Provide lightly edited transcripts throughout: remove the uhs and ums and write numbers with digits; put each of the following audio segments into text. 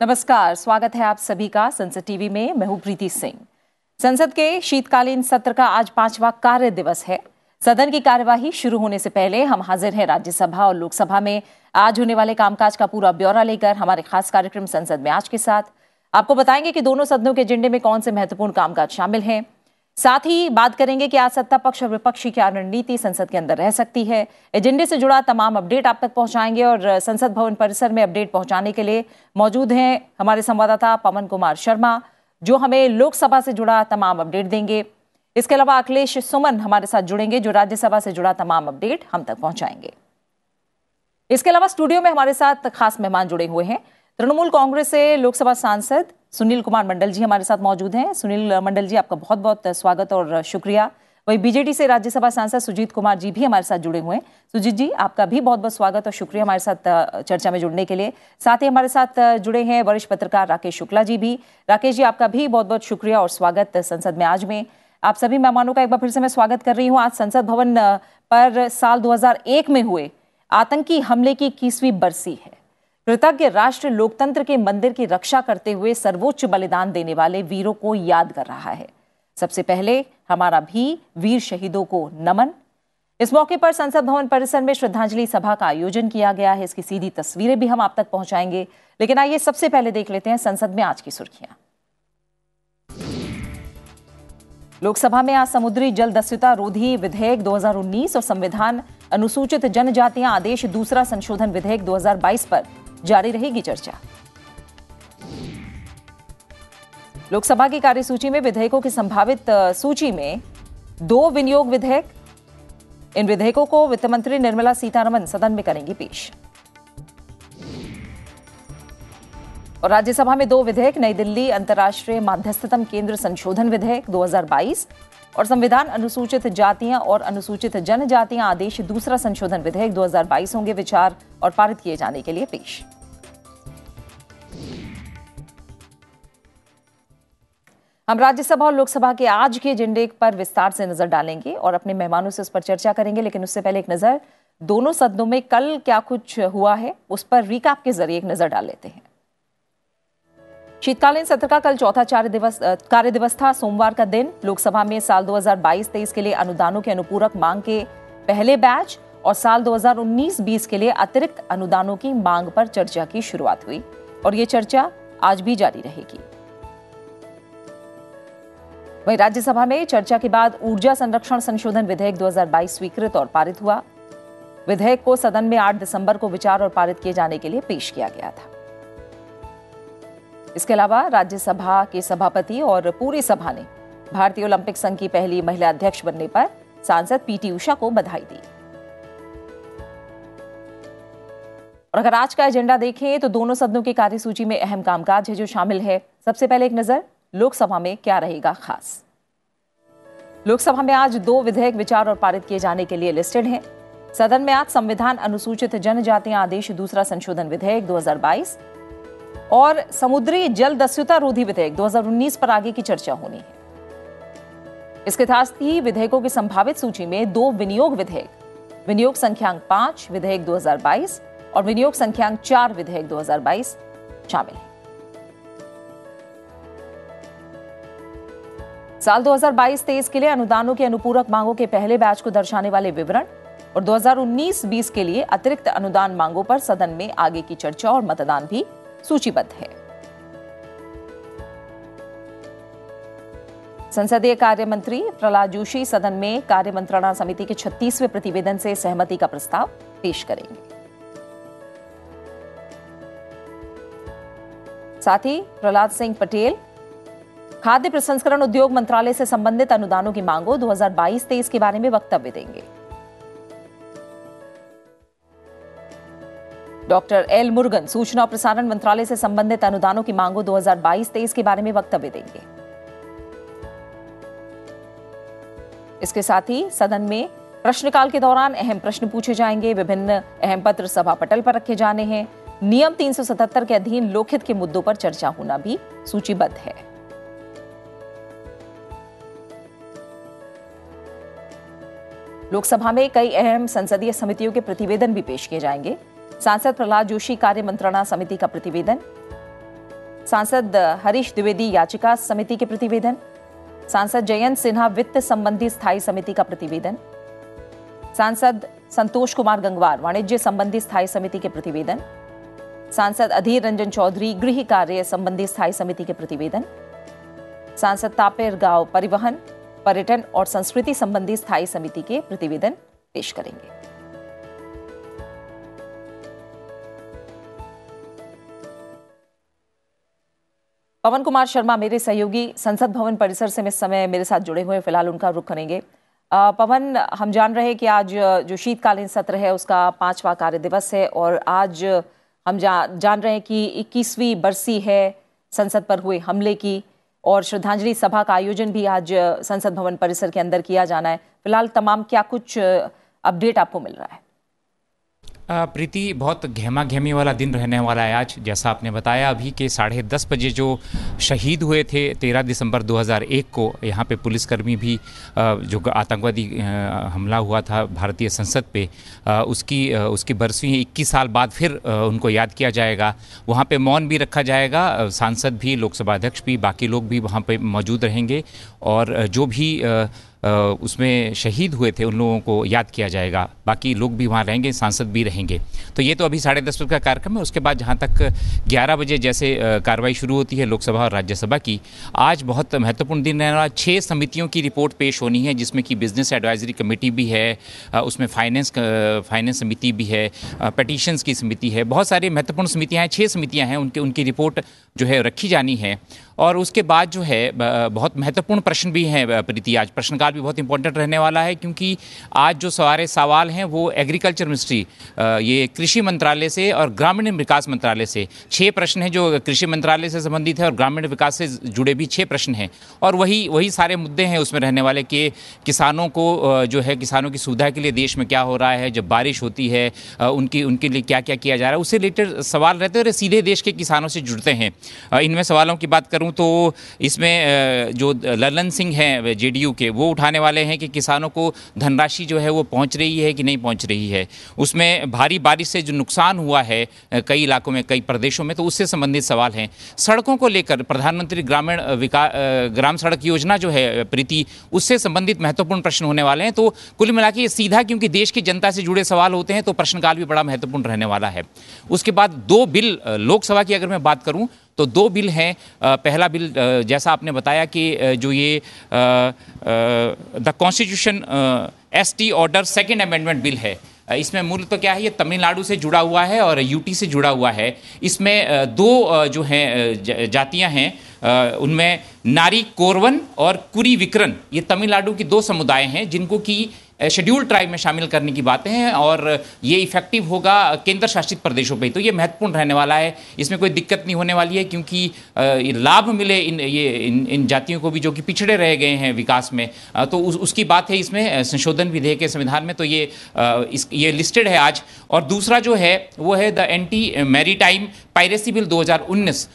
नमस्कार, स्वागत है आप सभी का संसद टीवी में। मैं हूं प्रीति सिंह। संसद के शीतकालीन सत्र का आज 5वां कार्य दिवस है। सदन की कार्यवाही शुरू होने से पहले हम हाजिर हैं राज्यसभा और लोकसभा में आज होने वाले कामकाज का पूरा ब्यौरा लेकर हमारे खास कार्यक्रम संसद में आज के साथ। आपको बताएंगे कि दोनों सदनों के एजेंडे में कौन से महत्वपूर्ण कामकाज शामिल हैं। साथ ही बात करेंगे कि आज सत्ता पक्ष और विपक्ष की क्या रणनीति संसद के अंदर रह सकती है। एजेंडे से जुड़ा तमाम अपडेट आप तक पहुंचाएंगे और संसद भवन परिसर में अपडेट पहुंचाने के लिए मौजूद हैं हमारे संवाददाता पवन कुमार शर्मा, जो हमें लोकसभा से जुड़ा तमाम अपडेट देंगे। इसके अलावा अखिलेश सुमन हमारे साथ जुड़ेंगे, जो राज्यसभा से जुड़ा तमाम अपडेट हम तक पहुंचाएंगे। इसके अलावा स्टूडियो में हमारे साथ खास मेहमान जुड़े हुए हैं। तृणमूल कांग्रेस से लोकसभा सांसद सुनील कुमार मंडल जी हमारे साथ मौजूद हैं। सुनील मंडल जी, आपका बहुत बहुत स्वागत और शुक्रिया। वही बीजेडी से राज्यसभा सांसद सुजीत कुमार जी भी हमारे साथ जुड़े हुए हैं। सुजीत जी, आपका भी बहुत बहुत स्वागत और शुक्रिया हमारे साथ चर्चा में जुड़ने के लिए। साथ ही हमारे साथ जुड़े हैं वरिष्ठ पत्रकार राकेश शुक्ला जी भी। राकेश जी, आपका भी बहुत बहुत शुक्रिया और स्वागत संसद में आज में। आप सभी मेहमानों का एक बार फिर से मैं स्वागत कर रही हूँ। आज संसद भवन पर साल 2001 में हुए आतंकी हमले की 21वीं बरसी है। कृतज्ञ राष्ट्र लोकतंत्र के मंदिर की रक्षा करते हुए सर्वोच्च बलिदान देने वाले वीरों को याद कर रहा है। सबसे पहले हमारा भी वीर शहीदों को नमन। इस मौके पर संसद भवन परिसर में श्रद्धांजलि सभा का आयोजन किया गया है। इसकी सीधी तस्वीरें भी हम आप तक पहुंचाएंगे, लेकिन आइए सबसे पहले देख लेते हैं संसद में आज की सुर्खियां। लोकसभा में आज समुद्री जल दस्युता रोधी विधेयक 2019 और संविधान अनुसूचित जनजातियां आदेश दूसरा संशोधन विधेयक 2022 पर जारी रहेगी चर्चा। लोकसभा की कार्यसूची में विधेयकों की संभावित सूची में 2 विनियोग विधेयक। इन विधेयकों को वित्त मंत्री निर्मला सीतारमण सदन में करेंगी पेश। और राज्यसभा में 2 विधेयक, नई दिल्ली अंतर्राष्ट्रीय मध्यस्थतम केंद्र संशोधन विधेयक 2022 और संविधान अनुसूचित जातियां और अनुसूचित जनजातियां आदेश दूसरा संशोधन विधेयक 2022 होंगे विचार और पारित किए जाने के लिए पेश। हम राज्यसभा और लोकसभा के आज के एजेंडे पर विस्तार से नजर डालेंगे और अपने मेहमानों से उस पर चर्चा करेंगे, लेकिन उससे पहले एक नजर दोनों सदनों में कल क्या कुछ हुआ है उस पर रिकैप के जरिए एक नजर डाल लेते हैं। शीतकालीन सत्र का कल चौथा कार्य दिवस था, सोमवार का दिन। लोकसभा में साल 2022-23 के लिए अनुदानों के अनुपूरक मांग के पहले बैच और साल 2019-20 के लिए अतिरिक्त अनुदानों की मांग पर चर्चा की शुरुआत हुई और ये चर्चा आज भी जारी रहेगी। वहीं राज्यसभा में चर्चा के बाद ऊर्जा संरक्षण संशोधन विधेयक 2022 स्वीकृत और पारित हुआ। विधेयक को सदन में 8 दिसंबर को विचार और पारित किए जाने के लिए पेश किया गया था। इसके अलावा राज्यसभा के सभापति और पूरी सभा ने भारतीय ओलंपिक संघ की पहली महिला अध्यक्ष बनने पर सांसद पीटी उषा को बधाई दी। और अगर आज का एजेंडा देखें तो दोनों सदनों की कार्यसूची में अहम कामकाज है जो शामिल है। सबसे पहले एक नजर लोकसभा में क्या रहेगा खास। लोकसभा में आज 2 विधेयक विचार और पारित किए जाने के लिए लिस्टेड हैं। सदन में आज संविधान अनुसूचित जनजातियां आदेश दूसरा संशोधन विधेयक 2022 और समुद्री जल दस्युता रोधी विधेयक 2019 पर आगे की चर्चा होनी है। इसके साथ ही विधेयकों की संभावित सूची में 2 विनियोग विधेयक, विनियोग संख्यांक 5 विधेयक 2022 और विनियोग संख्यांक 4 विधेयक 2022 शामिल है। साल 2022-23 के लिए अनुदानों के अनुपूरक मांगों के पहले बैच को दर्शाने वाले विवरण और 2019-20 के लिए अतिरिक्त अनुदान मांगों पर सदन में आगे की चर्चा और मतदान भी सूचीबद्ध है। संसदीय कार्य मंत्री प्रहलाद जोशी सदन में कार्य मंत्रणा समिति के 36वें प्रतिवेदन से सहमति का प्रस्ताव पेश करेंगे। साथ ही प्रहलाद सिंह पटेल खाद्य प्रसंस्करण उद्योग मंत्रालय से संबंधित अनुदानों की मांगों 2022-23 के बारे में वक्तव्य देंगे। डॉक्टर एल मुरुगन सूचना और प्रसारण मंत्रालय से संबंधित अनुदानों की मांगों 2022-23 के बारे में वक्तव्य देंगे। इसके साथ ही सदन में प्रश्नकाल के दौरान अहम प्रश्न पूछे जाएंगे। विभिन्न अहम पत्र सभा पटल पर रखे जाने हैं। नियम 377 के अधीन लोकहित के मुद्दों पर चर्चा होना भी सूचीबद्ध है। लोकसभा में कई अहम संसदीय समितियों के प्रतिवेदन भी पेश किए जाएंगे। सांसद प्रहलाद जोशी कार्य मंत्रणा समिति का प्रतिवेदन, सांसद हरीश द्विवेदी याचिका समिति के प्रतिवेदन, सांसद जयंत सिन्हा वित्त संबंधी स्थायी समिति का प्रतिवेदन, सांसद संतोष कुमार गंगवार वाणिज्य संबंधी स्थायी समिति के प्रतिवेदन, सांसद अधीर रंजन चौधरी गृह कार्य संबंधी स्थायी समिति के प्रतिवेदन, सांसद तापिर गांव परिवहन, पर्यटन और संस्कृति संबंधी स्थायी समिति के प्रतिवेदन पेश करेंगे। पवन कुमार शर्मा मेरे सहयोगी संसद भवन परिसर से इस समय मेरे साथ जुड़े हुए हैं, फिलहाल उनका रुख करेंगे। पवन, हम जान रहे हैं कि आज जो शीतकालीन सत्र है उसका 5वां कार्य दिवस है और आज हम जान रहे हैं कि 21वीं बरसी है संसद पर हुए हमले की और श्रद्धांजलि सभा का आयोजन भी आज संसद भवन परिसर के अंदर किया जाना है। फिलहाल तमाम क्या कुछ अपडेट आपको मिल रहा है? प्रीति, बहुत गहमा गहमी वाला दिन रहने वाला है आज। जैसा आपने बताया अभी के 10:30 बजे जो शहीद हुए थे 13 दिसंबर 2001 को, यहाँ पे पुलिसकर्मी भी जो आतंकवादी हमला हुआ था भारतीय संसद पे, उसकी बरसी 21 साल बाद फिर उनको याद किया जाएगा। वहाँ पे मौन भी रखा जाएगा, सांसद भी, लोकसभा अध्यक्ष भी, बाकी लोग भी वहाँ पे मौजूद रहेंगे और जो भी उसमें शहीद हुए थे उन लोगों को याद किया जाएगा। बाकी लोग भी वहाँ रहेंगे, सांसद भी रहेंगे। तो ये तो अभी 10:30 बजे का कार्यक्रम है। उसके बाद जहाँ तक 11 बजे जैसे कार्रवाई शुरू होती है लोकसभा और राज्यसभा की, आज बहुत महत्वपूर्ण दिन रहने वाला। 6 समितियों की रिपोर्ट पेश होनी है, जिसमें कि बिजनेस एडवाइजरी कमेटी भी है, उसमें फाइनेंस समिति भी है, पटिशंस की समिति है, बहुत सारी महत्वपूर्ण समितियाँ हैं। 6 समितियाँ हैं, उनकी रिपोर्ट जो है रखी जानी है। और उसके बाद जो है बहुत महत्वपूर्ण प्रश्न भी हैं प्रीति। आज प्रश्नकाल भी बहुत इंपॉर्टेंट रहने वाला है, क्योंकि आज जो सारे सवाल हैं वो एग्रीकल्चर मिनिस्ट्री, ये कृषि मंत्रालय से और ग्रामीण विकास मंत्रालय से 6 प्रश्न हैं जो कृषि मंत्रालय से संबंधित है और ग्रामीण विकास से जुड़े भी 6 प्रश्न हैं। और वही सारे मुद्दे हैं उसमें रहने वाले कि किसानों को जो है, किसानों की सुविधा के लिए देश में क्या हो रहा है, जब बारिश होती है उनके लिए क्या क्या किया जा रहा है, उससे रिलेटेड सवाल रहते हैं और सीधे देश के किसानों से जुड़ते हैं। इनमें सवालों की बात करूं तो इसमें जो ललन सिंह हैं जेडीयू के, वो उठाने वाले हैं कि किसानों को धनराशि जो है वो पहुंच रही है कि नहीं पहुंच रही है। उसमें भारी बारिश से जो नुकसान हुआ है कई इलाकों में, कई प्रदेशों में, तो उससे संबंधित सवाल हैं। सड़कों को लेकर प्रधानमंत्री ग्राम सड़क योजना जो है प्रीति, उससे संबंधित महत्वपूर्ण प्रश्न होने वाले हैं। तो कुल मिला के ये सीधा, क्योंकि देश की जनता से जुड़े सवाल होते हैं, तो प्रश्नकाल भी बड़ा महत्वपूर्ण रहने वाला है। उसके बाद 2 बिल लोकसभा की अगर मैं बात करूं तो 2 बिल हैं। पहला बिल जैसा आपने बताया कि जो ये the constitution ST order second amendment bill है, इसमें मूल तो क्या है, ये तमिलनाडु से जुड़ा हुआ है और यूटी से जुड़ा हुआ है। इसमें 2 जो हैं जातियां हैं, उनमें नारी कोरवन और कुरी विक्रन, ये तमिलनाडु की 2 समुदाय हैं जिनको कि शेड्यूल्ड ट्राइब में शामिल करने की बातें हैं और ये इफेक्टिव होगा केंद्र शासित प्रदेशों पे। तो ये महत्वपूर्ण रहने वाला है, इसमें कोई दिक्कत नहीं होने वाली है, क्योंकि लाभ मिले इन जातियों को भी जो कि पिछड़े रह गए हैं विकास में। तो उसकी बात है इसमें संशोधन विधेयक के संविधान में, तो ये लिस्टेड है आज। और दूसरा जो है वो है the anti maritime piracy bill 2019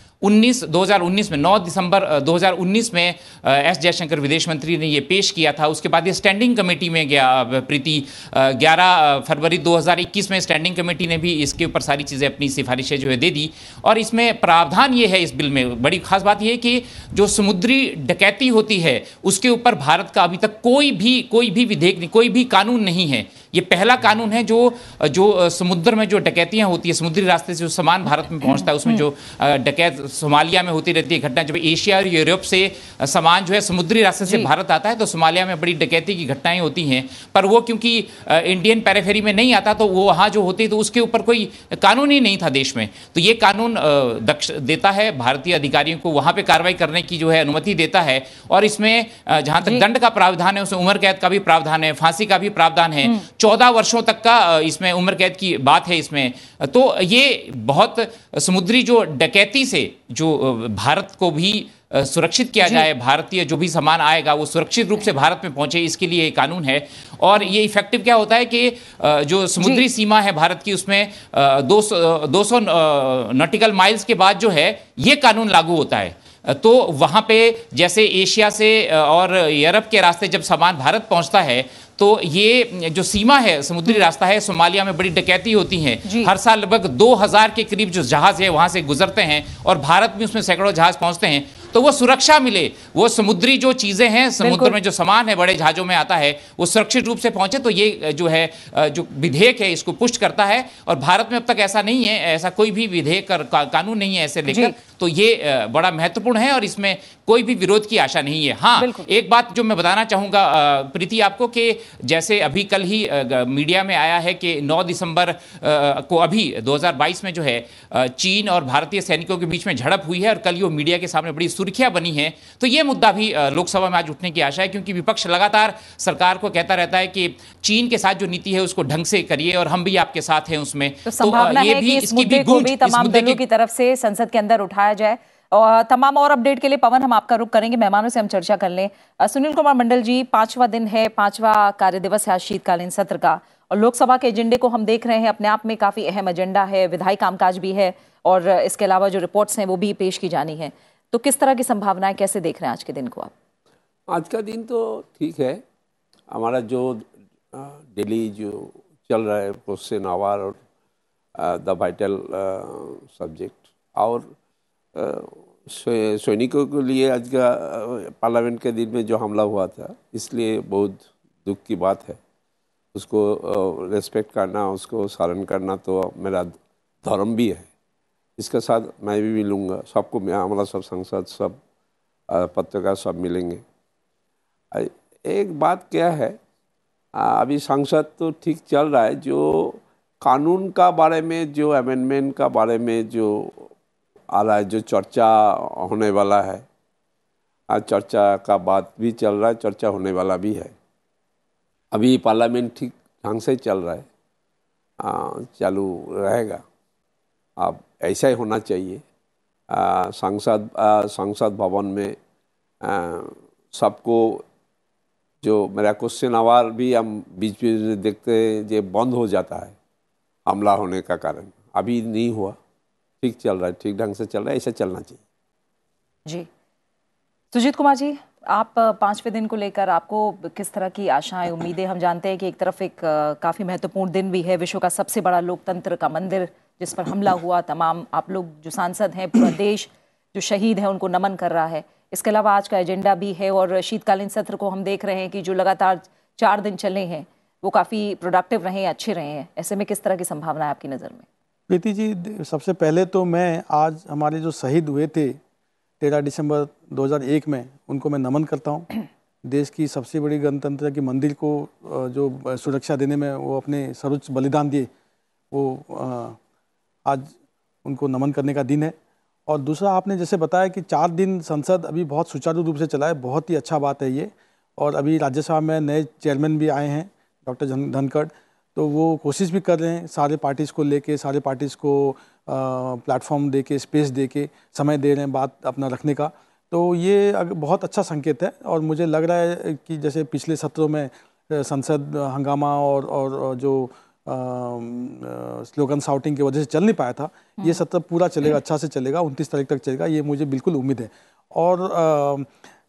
में 9 दिसंबर 2019 में एस जयशंकर विदेश मंत्री ने ये पेश किया था। उसके बाद ये स्टैंडिंग कमेटी में गया प्रीति। 11 फरवरी 2021 में स्टैंडिंग कमेटी ने भी इसके ऊपर सारी चीज़ें, अपनी सिफारिशें जो है दे दी। और इसमें प्रावधान ये है इस बिल में, बड़ी खास बात ये है कि जो समुद्री डकैती होती है उसके ऊपर भारत का अभी तक कोई भी विधेयक नहीं, कोई भी कानून नहीं है। ये पहला कानून है जो समुद्र में जो डकैतियां होती है, समुद्री रास्ते से जो सामान भारत में पहुंचता है, उसमें जो डकैत सोमालिया में होती रहती है घटना, जब एशिया और यूरोप से सामान जो है समुद्री रास्ते से भारत आता है तो सोमालिया में बड़ी डकैती की घटनाएं होती हैं। पर वो क्योंकि इंडियन पेरिफेरी में नहीं आता, तो वो वहाँ जो होती तो उसके ऊपर कोई कानून ही नहीं था देश में। तो ये कानून देता है भारतीय अधिकारियों को वहाँ पे कार्रवाई करने की जो है अनुमति देता है। और इसमें जहाँ तक दंड का प्रावधान है, उसमें उम्र कैद का भी प्रावधान है, फांसी का भी प्रावधान है, 14 वर्षों तक का इसमें उम्र कैद की बात है इसमें। तो ये बहुत समुद्री जो डकैती से जो भारत को भी सुरक्षित किया जाए, भारतीय जो भी सामान आएगा वो सुरक्षित रूप से भारत में पहुंचे, इसके लिए एक कानून है। और ये इफेक्टिव क्या होता है कि जो समुद्री सीमा है भारत की, उसमें 200 नॉटिकल माइल्स के बाद जो है ये कानून लागू होता है। तो वहाँ पे जैसे एशिया से और यूरोप के रास्ते जब सामान भारत पहुँचता है तो ये जो सीमा है, समुद्री रास्ता है, सोमालिया में बड़ी डकैती होती है। हर साल लगभग 2000 के करीब जो जहाज है वहां से गुजरते हैं और भारत में उसमें सैकड़ों जहाज पहुंचते हैं। तो वो सुरक्षा मिले, वो समुद्री जो चीजें हैं, समुद्र में जो सामान है बड़े जहाजों में आता है, वो सुरक्षित रूप से पहुंचे। तो ये जो है जो विधेयक है इसको पुष्ट करता है। और भारत में अब तक ऐसा नहीं है, ऐसा कोई भी विधेयक कानून नहीं है ऐसे लेकर। तो ये बड़ा महत्वपूर्ण है और इसमें कोई भी विरोध की आशा नहीं है। हाँ, एक बात जो मैं बताना चाहूंगा प्रीति आपको, कि जैसे अभी कल ही मीडिया में आया है कि 9 दिसंबर को अभी 2022 में जो है चीन और भारतीय सैनिकों के बीच में झड़प हुई है और कल ये मीडिया के सामने बड़ी सुर्खियां बनी है। तो ये मुद्दा भी लोकसभा में आज उठने की आशा है, क्योंकि विपक्ष लगातार सरकार को कहता रहता है कि चीन के साथ जो नीति है उसको ढंग से करिए और हम भी आपके साथ हैं उसमें। तो संभावना है कि इस मुद्दे को भी तमाम दलों की तरफ से संसद के अंदर उठाया जाए। और तमाम और अपडेट के लिए पवन हम आपका रुख करेंगे, मेहमानों से हम चर्चा कर लें। सुनील कुमार मंडल जी, 5वां दिन है, 5वां कार्य दिवस है आज शीतकालीन सत्र का, और लोकसभा के एजेंडे को हम देख रहे हैं, अपने आप में काफी अहम एजेंडा है, विधायी कामकाज भी है और इसके अलावा जो रिपोर्ट्स हैं वो भी पेश की जानी है। तो किस तरह की संभावनाएं, कैसे देख रहे हैं आज के दिन को आप? आज का दिन तो ठीक है, हमारा जो डेली जो चल रहा है क्वेश्चन आवर और द वाइटल सब्जेक्ट, और सैनिकों के लिए आज का पार्लियामेंट के दिन में जो हमला हुआ था, इसलिए बहुत दुख की बात है। उसको रेस्पेक्ट करना, उसको स्मरण करना तो मेरा धर्म भी है। इसके साथ मैं भी मिलूँगा सबको, हमारा सब सांसद, सब पत्रकार सब मिलेंगे। एक बात क्या है, अभी सांसद तो ठीक चल रहा है, जो कानून का बारे में, जो अमेंडमेंट का बारे में जो आ रहा है, जो चर्चा होने वाला है, आज चर्चा का बात भी चल रहा है, चर्चा होने वाला भी है। अभी पार्लियामेंट ठीक ढंग से चल रहा है, चालू रहेगा। अब ऐसा ही होना चाहिए। संसद भवन में सबको, जो मेरा क्वेश्चन आवर भी हम बीच बीच में देखते हैं जो बंद हो जाता है हमला होने का कारण, अभी नहीं हुआ, ठीक चल रहा है, ठीक ढंग से चल रहा है, ऐसा चलना चाहिए। जी सुजीत कुमार जी, आप 5वें दिन को लेकर आपको किस तरह की आशाएं, उम्मीदें? हम जानते हैं कि एक तरफ एक काफ़ी महत्वपूर्ण दिन भी है, विश्व का सबसे बड़ा लोकतंत्र का मंदिर जिस पर हमला हुआ, तमाम आप लोग जो सांसद हैं, पूरा देश जो शहीद है उनको नमन कर रहा है। इसके अलावा आज का एजेंडा भी है और शीतकालीन सत्र को हम देख रहे हैं कि जो लगातार 4 दिन चले हैं वो काफ़ी प्रोडक्टिव रहे हैं, अच्छे रहे हैं। ऐसे में किस तरह की संभावना है आपकी नज़र में? प्रीति जी, सबसे पहले तो मैं आज हमारे जो शहीद हुए थे 13 दिसंबर 2001 में, उनको मैं नमन करता हूँ। देश की सबसे बड़ी गणतंत्र के मंदिर को जो सुरक्षा देने में वो अपने सर्वोच्च बलिदान दिए, वो आज उनको नमन करने का दिन है। और दूसरा, आपने जैसे बताया कि 4 दिन संसद अभी बहुत सुचारू रूप से चला है, बहुत ही अच्छा बात है ये। और अभी राज्यसभा में नए चेयरमैन भी आए हैं, डॉक्टर धनखड़, तो वो कोशिश भी कर रहे हैं सारे पार्टीज़ को लेके, सारे पार्टीज़ को प्लेटफॉर्म दे के, स्पेस दे के, समय दे रहे हैं बात अपना रखने का। तो ये बहुत अच्छा संकेत है। और मुझे लग रहा है कि जैसे पिछले सत्रों में संसद हंगामा और जो स्लोगन शाउटिंग की वजह से चल नहीं पाया था, ये सत्र पूरा चलेगा, अच्छा से चलेगा, 29 तारीख तक चलेगा, ये मुझे बिल्कुल उम्मीद है। और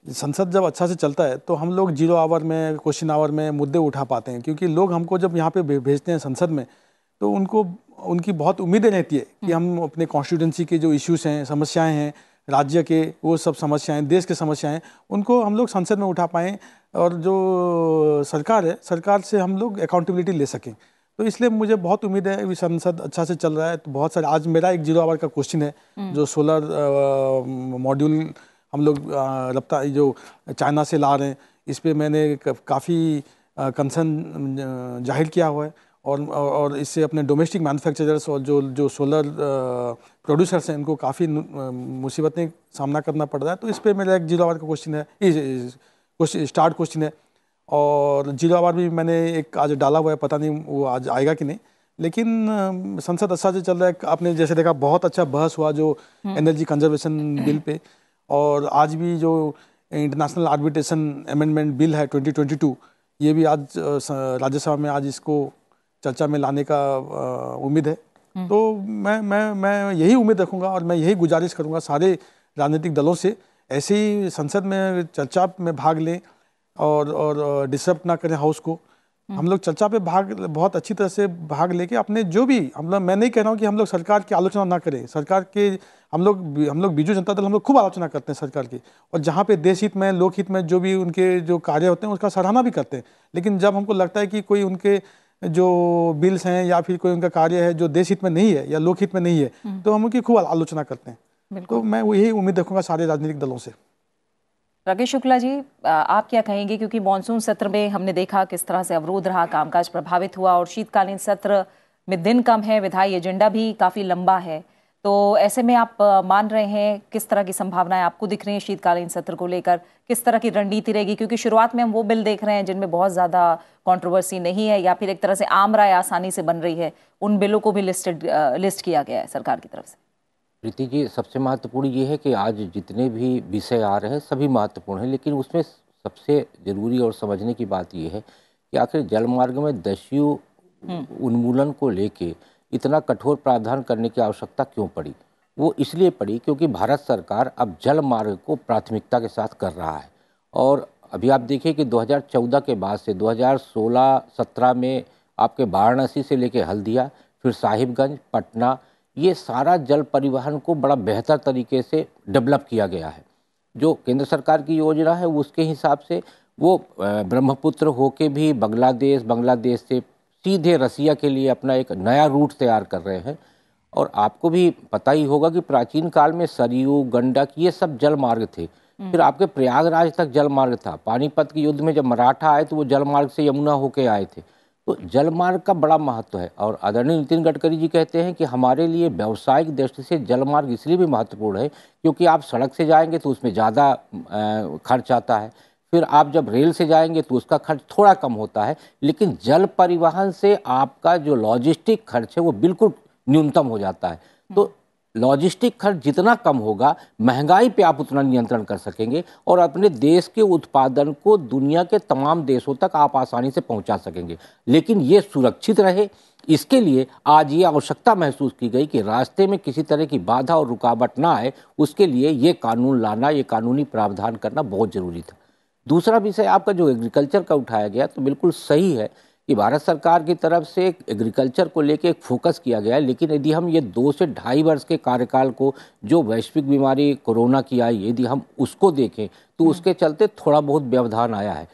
संसद जब अच्छा से चलता है तो हम लोग 0 आवर में, क्वेश्चन आवर में मुद्दे उठा पाते हैं, क्योंकि लोग हमको जब यहाँ पे भेजते हैं संसद में, तो उनको उनकी बहुत उम्मीदें रहती है कि हम अपने कॉन्स्टिट्यूंसी के जो इश्यूज़ हैं, समस्याएं हैं, राज्य के वो सब समस्याएं, देश की समस्याएं, उनको हम लोग संसद में उठा पाएँ और जो सरकार है, सरकार से हम लोग अकाउंटेबिलिटी ले सकें। तो इसलिए मुझे बहुत उम्मीद है कि संसद अच्छा से चल रहा है। तो बहुत सारे, आज मेरा एक 0 आवर का क्वेश्चन है, जो सोलर मॉड्यूल हम लोग रफ्ता जो चाइना से ला रहे हैं, इस पे मैंने काफ़ी कंसर्न जाहिर किया हुआ है। और इससे अपने डोमेस्टिक मैन्युफैक्चरर्स और जो सोलर प्रोड्यूसर्स हैं, इनको काफ़ी मुसीबतें सामना करना पड़ रहा है। तो इस पे मेरा एक 0 आवर का क्वेश्चन है, स्टार्ट क्वेश्चन है। और 0 आवर भी मैंने एक आज डाला हुआ है, पता नहीं वो आज आएगा कि नहीं, लेकिन संसद अच्छा से चल रहा है। आपने जैसे देखा, बहुत अच्छा बहस हुआ जो एनर्जी कंजर्वेशन बिल पे। और आज भी जो इंटरनेशनल आर्बिट्रेशन अमेंडमेंट बिल है 2022, ये भी आज राज्यसभा में आज इसको चर्चा में लाने का उम्मीद है। तो मैं यही उम्मीद रखूँगा और मैं यही गुजारिश करूँगा सारे राजनीतिक दलों से ऐसे ही संसद में चर्चा में भाग लें और डिस्टर्ब ना करें हाउस को। हम लोग चर्चा पे बहुत अच्छी तरह से भाग लेके अपने जो भी मैं नहीं कह रहा हूँ कि हम लोग सरकार की आलोचना ना करें। सरकार के हम लोग बीजू जनता दल हम लोग खूब आलोचना करते हैं सरकार की, और जहाँ पे देश हित में लोकहित में जो भी उनके जो कार्य होते हैं उसका सराहना भी करते हैं। लेकिन जब हमको लगता है कि कोई उनके जो बिल्स हैं या फिर कोई उनका कार्य है जो देश हित में नहीं है या लोकहित में नहीं है तो हम उनकी खूब आलोचना करते हैं। तो मैं यही उम्मीद रखूंगा सारे राजनीतिक दलों से। राकेश शुक्ला जी, आप क्या कहेंगे, क्योंकि मॉनसून सत्र में हमने देखा किस तरह से अवरोध रहा, कामकाज प्रभावित हुआ, और शीतकालीन सत्र में दिन कम है, विधायी एजेंडा भी काफ़ी लंबा है, तो ऐसे में आप मान रहे हैं किस तरह की संभावनाएं आपको दिख रही हैं शीतकालीन सत्र को लेकर? किस तरह की रणनीति रहेगी? क्योंकि शुरुआत में हम वो बिल देख रहे हैं जिनमें बहुत ज़्यादा कंट्रोवर्सी नहीं है या फिर एक तरह से आम राय आसानी से बन रही है, उन बिलों को भी लिस्ट किया गया है सरकार की तरफ से। प्रीति जी, सबसे महत्वपूर्ण ये है कि आज जितने भी विषय आ रहे हैं सभी महत्वपूर्ण हैं, लेकिन उसमें सबसे ज़रूरी और समझने की बात ये है कि आखिर जलमार्ग में दस्यु उन्मूलन को लेके इतना कठोर प्रावधान करने की आवश्यकता क्यों पड़ी? वो इसलिए पड़ी क्योंकि भारत सरकार अब जल मार्ग को प्राथमिकता के साथ कर रहा है। और अभी आप देखिए कि 2014 के बाद से 2016-17 में आपके वाराणसी से लेके हल्दिया, फिर साहिबगंज, पटना, ये सारा जल परिवहन को बड़ा बेहतर तरीके से डेवलप किया गया है। जो केंद्र सरकार की योजना है उसके हिसाब से वो ब्रह्मपुत्र होके भी बांग्लादेश से सीधे रसिया के लिए अपना एक नया रूट तैयार कर रहे हैं। और आपको भी पता ही होगा कि प्राचीन काल में सरयू, गंडक, ये सब जल मार्ग थे। फिर आपके प्रयागराज तक जल मार्ग था। पानीपत के युद्ध में जब मराठा आए तो वो जल मार्ग से यमुना होके आए थे। तो जल मार्ग का बड़ा महत्व है। और आदरणीय नितिन गडकरी जी कहते हैं कि हमारे लिए व्यावसायिक दृष्टि से जल मार्ग इसलिए भी महत्वपूर्ण है क्योंकि आप सड़क से जाएंगे तो उसमें ज़्यादा खर्च आता है, फिर आप जब रेल से जाएंगे तो उसका खर्च थोड़ा कम होता है, लेकिन जल परिवहन से आपका जो लॉजिस्टिक खर्च है वो बिल्कुल न्यूनतम हो जाता है। तो लॉजिस्टिक खर्च जितना कम होगा, महंगाई पे आप उतना नियंत्रण कर सकेंगे और अपने देश के उत्पादन को दुनिया के तमाम देशों तक आप आसानी से पहुंचा सकेंगे। लेकिन ये सुरक्षित रहे, इसके लिए आज ये आवश्यकता महसूस की गई कि रास्ते में किसी तरह की बाधा और रुकावट ना आए, उसके लिए ये कानून लाना, ये कानूनी प्रावधान करना बहुत ज़रूरी था। दूसरा विषय आपका जो एग्रीकल्चर का उठाया गया, तो बिल्कुल सही है कि भारत सरकार की तरफ से एग्रीकल्चर को लेकर एक फोकस किया गया है। लेकिन यदि हम ये 2 से ढाई वर्ष के कार्यकाल को, जो वैश्विक बीमारी कोरोना की आई, यदि हम उसको देखें तो उसके चलते थोड़ा बहुत व्यवधान आया है।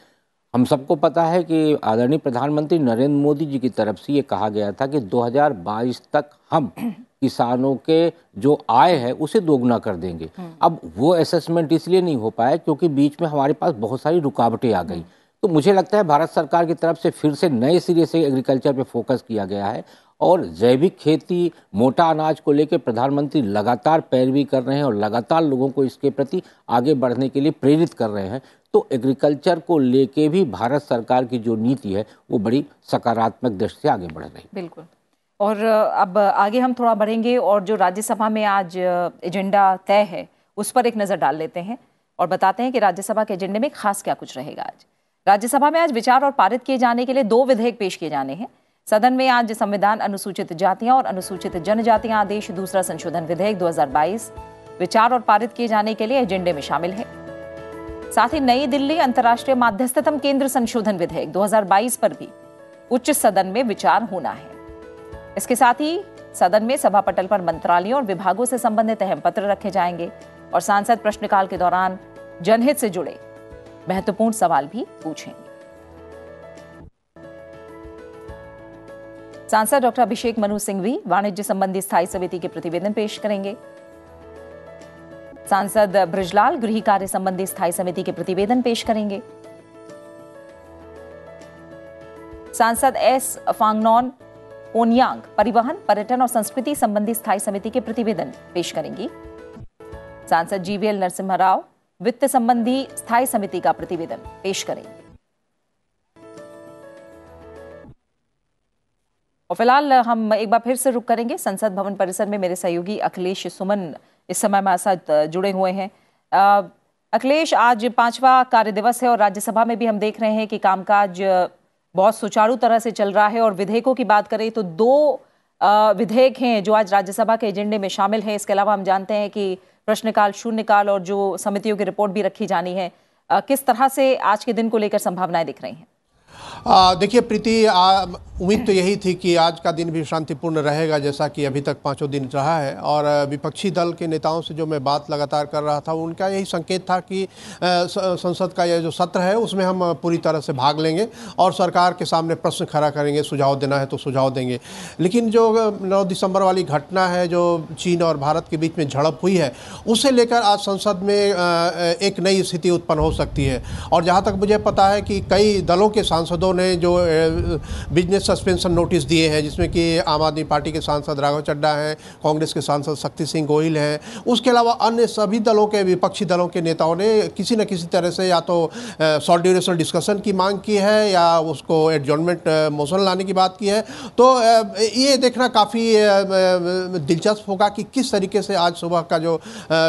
हम सबको पता है कि आदरणीय प्रधानमंत्री नरेंद्र मोदी जी की तरफ से ये कहा गया था कि 2022 तक हम किसानों के जो आय है उसे दोगुना कर देंगे। अब वो असेसमेंट इसलिए नहीं हो पाया क्योंकि बीच में हमारे पास बहुत सारी रुकावटें आ गई। तो मुझे लगता है भारत सरकार की तरफ से फिर से नए सिरे से एग्रीकल्चर पे फोकस किया गया है और जैविक खेती, मोटा अनाज को लेकर प्रधानमंत्री लगातार पैरवी कर रहे हैं और लगातार लोगों को इसके प्रति आगे बढ़ने के लिए प्रेरित कर रहे हैं। तो एग्रीकल्चर को लेके भी भारत सरकार की जो नीति है वो बड़ी सकारात्मक दृष्टि से आगे बढ़ रही है। बिल्कुल। और अब आगे हम थोड़ा बढ़ेंगे और जो राज्यसभा में आज एजेंडा तय है उस पर एक नज़र डाल लेते हैं और बताते हैं कि राज्यसभा के एजेंडे में खास क्या कुछ रहेगा। आज राज्यसभा में आज विचार और पारित किए जाने के लिए 2 विधेयक पेश किए जाने हैं। सदन में आज संविधान अनुसूचित जातियां और अनुसूचित जनजातियां आदेश दूसरा संशोधन विधेयक 2022 विचार और पारित किए जाने के लिए एजेंडे में शामिल है। साथ ही नई दिल्ली अंतर्राष्ट्रीय माध्यस्थतम केंद्र संशोधन विधेयक 2022 पर भी उच्च सदन में विचार होना है। इसके साथ ही सदन में सभा पटल पर मंत्रालयों और विभागों से संबंधित अहम पत्र रखे जाएंगे और सांसद प्रश्नकाल के दौरान जनहित से जुड़े महत्वपूर्ण सवाल भी पूछेंगे। सांसद डॉक्टर अभिषेक मनु सिंघवी वाणिज्य संबंधी स्थायी समिति के प्रतिवेदन पेश करेंगे। सांसद बृजलाल गृह कार्य संबंधी स्थायी समिति के प्रतिवेदन पेश करेंगे। सांसद एस फांगनॉन ओनयांग परिवहन, पर्यटन और संस्कृति संबंधी स्थायी समिति के प्रतिवेदन पेश करेंगी। सांसद जीवीएल नरसिम्हा राव वित्त संबंधी स्थायी समिति का प्रतिवेदन पेश करेंगे। और फिलहाल हम एक बार फिर से रुक करेंगे संसद भवन परिसर में। मेरे सहयोगी अखिलेश सुमन इस समय हमारे साथ जुड़े हुए हैं। अखिलेश, आज 5वां कार्य दिवस है और राज्यसभा में भी हम देख रहे हैं कि कामकाज बहुत सुचारू तरह से चल रहा है। और विधेयकों की बात करें तो 2 विधेयक हैं जो आज राज्यसभा के एजेंडे में शामिल हैं। इसके अलावा हम जानते हैं कि प्रश्नकाल, शून्यकाल और जो समितियों की रिपोर्ट भी रखी जानी है, किस तरह से आज के दिन को लेकर संभावनाएं दिख रही हैं? देखिए प्रीति, उम्मीद तो यही थी कि आज का दिन भी शांतिपूर्ण रहेगा, जैसा कि अभी तक पाँचों दिन रहा है। और विपक्षी दल के नेताओं से जो मैं बात लगातार कर रहा था, उनका यही संकेत था कि संसद का यह जो सत्र है उसमें हम पूरी तरह से भाग लेंगे और सरकार के सामने प्रश्न खड़ा करेंगे, सुझाव देना है तो सुझाव देंगे। लेकिन जो 9 दिसंबर वाली घटना है, जो चीन और भारत के बीच में झड़प हुई है, उसे लेकर आज संसद में एक नई स्थिति उत्पन्न हो सकती है। और जहाँ तक मुझे पता है कि कई दलों के सांसदों ने जो बिजनेस सस्पेंशन नोटिस दिए हैं, जिसमें कि आम आदमी पार्टी के सांसद राघव चड्ढा हैं, कांग्रेस के सांसद शक्ति सिंह गोहिल हैं, उसके अलावा अन्य सभी दलों के, विपक्षी दलों के नेताओं ने किसी न किसी तरह से या तो शॉर्ट ड्यूरेशन डिस्कशन की मांग की है या उसको एडजॉर्नमेंट मोशन लाने की बात की है। तो ये देखना काफ़ी दिलचस्प होगा कि किस तरीके से आज सुबह का जो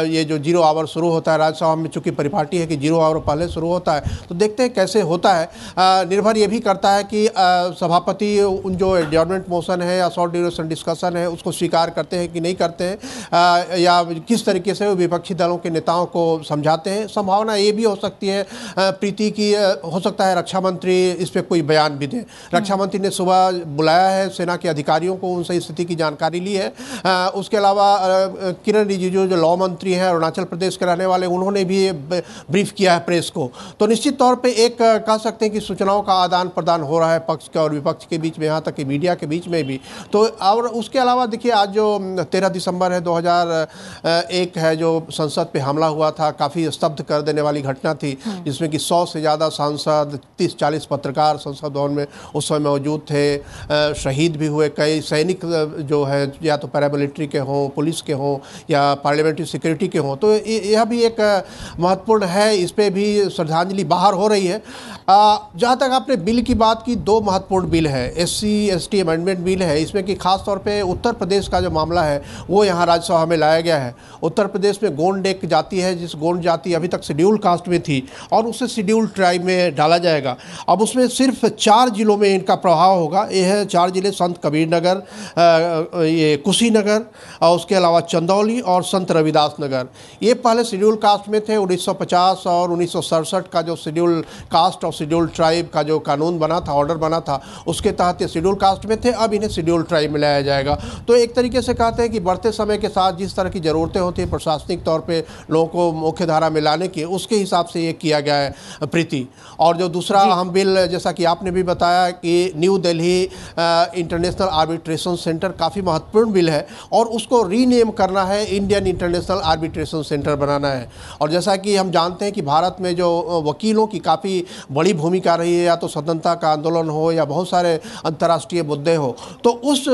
ये जो 0 आवर शुरू होता है राज्यसभा में, चूँकि परिपाटी है कि 0 आवर पहले शुरू होता है, तो देखते हैं कैसे होता है। निर्भर ये भी करता है कि सभापति उन जो एडजॉर्नमेंट मोशन है या शॉर्ट ड्यूरेशन डिस्कशन है उसको स्वीकार करते हैं कि नहीं करते हैं, या किस तरीके से विपक्षी दलों के नेताओं को समझाते हैं। संभावना ये भी हो सकती है प्रीति की, हो सकता है रक्षा मंत्री इस पर कोई बयान भी दें। रक्षा मंत्री ने सुबह बुलाया है सेना के अधिकारियों को, उनसे स्थिति की जानकारी ली है। उसके अलावा किरण रिजिजू जो लॉ मंत्री हैं, अरुणाचल प्रदेश के रहने वाले, उन्होंने भी ब्रीफ किया है प्रेस को। तो निश्चित तौर पर एक कह सकते हैं कि सूचनाओं का आदान प्रदान हो रहा है पक्ष के और विपक्ष के बीच में, यहाँ तक कि मीडिया के बीच में भी। तो और उसके अलावा देखिए, आज जो 13 दिसंबर है 2001 है, जो संसद पे हमला हुआ था, काफ़ी स्तब्ध कर देने वाली घटना थी, जिसमें कि 100 से ज़्यादा सांसद, 30-40 पत्रकार संसद भवन में उस समय मौजूद थे। शहीद भी हुए कई सैनिक जो है, या तो पैरामिलिट्री के हों, पुलिस के हों या पार्लियामेंट्री सिक्योरिटी के हों। तो यह भी एक महत्वपूर्ण है, इस पर भी श्रद्धांजलि बाहर हो रही है। जहाँ तक आपने बिल की बात की, 2 महत्वपूर्ण बिल है, SC/ST अमेंडमेंट बिल है। इसमें कि खास तौर पे उत्तर प्रदेश का जो मामला है वो यहाँ राज्यसभा में लाया गया है। उत्तर प्रदेश में गोंड एक जाति है, जिस गोंड जाति अभी तक शेड्यूल कास्ट में थी और उसे शेड्यूल ट्राइब में डाला जाएगा। अब उसमें सिर्फ 4 जिलों में इनका प्रभाव होगा। ये है 4 जिले, संत कबीर नगर, ये कुशीनगर और उसके अलावा चंदौली और संत रविदास नगर। ये पहले शेड्यूल कास्ट में थे। 1950 और 1967 का जो शेड्यूल कास्ट और शेड्यूल ट्राइब का जो कानून बना था, ऑर्डर बना था, उसके तहत ये शेड्यूल कास्ट में थे। अब इन्हें शेड्यूल ट्राइब में लाया जाएगा। तो एक तरीके से कहते हैं कि बढ़ते समय के साथ जिस तरह की ज़रूरतें होती हैं प्रशासनिक तौर पे लोगों को मुख्य धारा में लाने की, उसके हिसाब से ये किया गया है प्रीति। और जो दूसरा अहम बिल, जैसा कि आपने भी बताया कि new Delhi international arbitration centre काफ़ी महत्वपूर्ण बिल है और उसको रीनेम करना है, इंडियन इंटरनेशनल आर्बिट्रेशन सेंटर बनाना है। और जैसा कि हम जानते हैं कि भारत में जो वकीलों की काफ़ी बड़ी भूमिका रही है, या तो स्वतंत्रता का आंदोलन हो या बहुत सारे अंतर्राष्ट्रीय मुद्दे हो, तो उस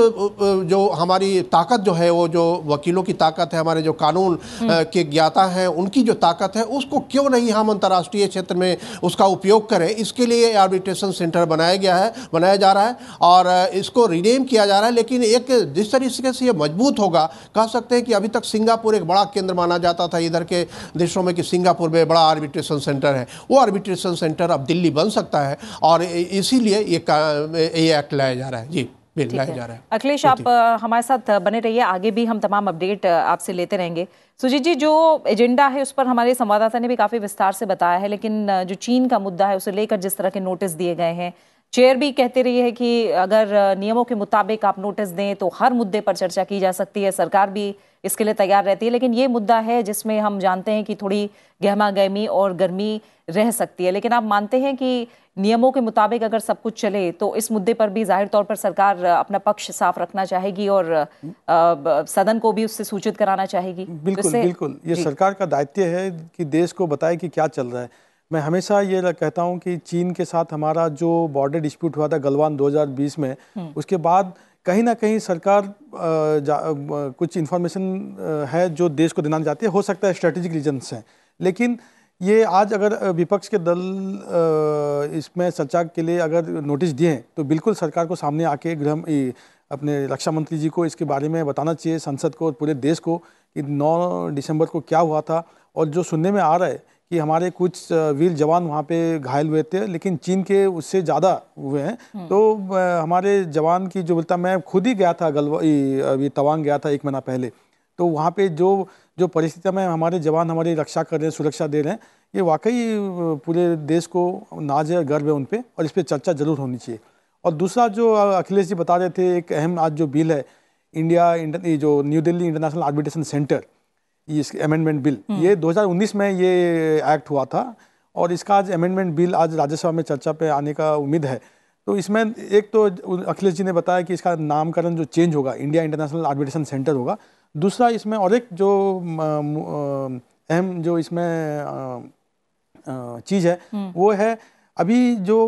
जो हमारी ताकत जो है, वो जो वकीलों की ताकत है, हमारे जो कानून के ज्ञाता हैं उनकी जो ताकत है, उसको क्यों नहीं हम अंतर्राष्ट्रीय क्षेत्र में उसका उपयोग करें। इसके लिए आर्बिट्रेशन सेंटर बनाया जा रहा है और इसको रीनेम किया जा रहा है। लेकिन एक जिस तरीके से ये मजबूत होगा, कह सकते हैं कि अभी तक सिंगापुर एक बड़ा केंद्र माना जाता था इधर के देशों में कि सिंगापुर में बड़ा आर्बिट्रेशन सेंटर है, वो आर्बिट्रेशन सेंटर अब दिल्ली बन सकता है और इसीलिए ये एक्ट लाया जा रहा है। जी, बिल लाया जा रहा है। अखिलेश, आप हमारे साथ बने रहिए, आगे भी हम तमाम अपडेट आपसे लेते रहेंगे। सुजीत जी, जो एजेंडा है उस पर हमारे संवाददाता ने भी काफी विस्तार से बताया है, लेकिन जो चीन का मुद्दा है उसे लेकर जिस तरह के नोटिस दिए गए हैं, चेयर भी कहते रही है कि अगर नियमों के मुताबिक आप नोटिस दें तो हर मुद्दे पर चर्चा की जा सकती है, सरकार भी इसके लिए तैयार रहती है। लेकिन ये मुद्दा है जिसमें हम जानते हैं कि थोड़ी गहमा गहमी और गर्मी रह सकती है। लेकिन आप मानते हैं कि नियमों के मुताबिक अगर सब कुछ चले तो इस मुद्दे पर भी जाहिर तौर पर सरकार अपना पक्ष साफ रखना चाहेगी और सदन को भी उससे सूचित कराना चाहेगी? बिल्कुल बिल्कुल, ये सरकार का दायित्व है कि देश को बताए कि क्या चल रहा है। मैं हमेशा ये कहता हूँ कि चीन के साथ हमारा जो बॉर्डर डिस्प्यूट हुआ था गलवान 2020 में, उसके बाद कहीं ना कहीं सरकार कुछ इन्फॉर्मेशन है जो देश को देना चाहती है, हो सकता है स्ट्रेटेजिक रीजन्स हैं। लेकिन ये आज अगर विपक्ष के दल इसमें चर्चा के लिए अगर नोटिस दिए हैं तो बिल्कुल सरकार को सामने आके अपने रक्षा मंत्री जी को इसके बारे में बताना चाहिए, संसद को और पूरे देश को, कि 9 दिसंबर को क्या हुआ था। और जो सुनने में आ रहा है कि हमारे कुछ वीर जवान वहाँ पे घायल हुए थे, लेकिन चीन के उससे ज़्यादा हुए हैं। तो हमारे जवान की जो बोलता, मैं खुद ही गया था अभी तवांग गया था 1 महीना पहले, तो वहाँ पे जो जो परिस्थितियाँ में हमारे जवान हमारी रक्षा कर रहे हैं, सुरक्षा दे रहे हैं, ये वाकई पूरे देश को नाज है, गर्व है उन पे, और इस पर चर्चा जरूर होनी चाहिए। और दूसरा जो अखिलेश जी बता रहे थे, एक अहम आज जो बिल है ये जो new Delhi international arbitration centre, ये अमेंडमेंट बिल, ये 2019 में ये एक्ट हुआ था, और इसका आज अमेंडमेंट बिल आज राज्यसभा में चर्चा पे आने का उम्मीद है। तो इसमें एक तो अखिलेश जी ने बताया कि इसका नामकरण जो चेंज होगा, इंडिया इंटरनेशनल आर्बिट्रेशन सेंटर होगा। दूसरा इसमें और एक जो अहम जो इसमें चीज़ है वो है, अभी जो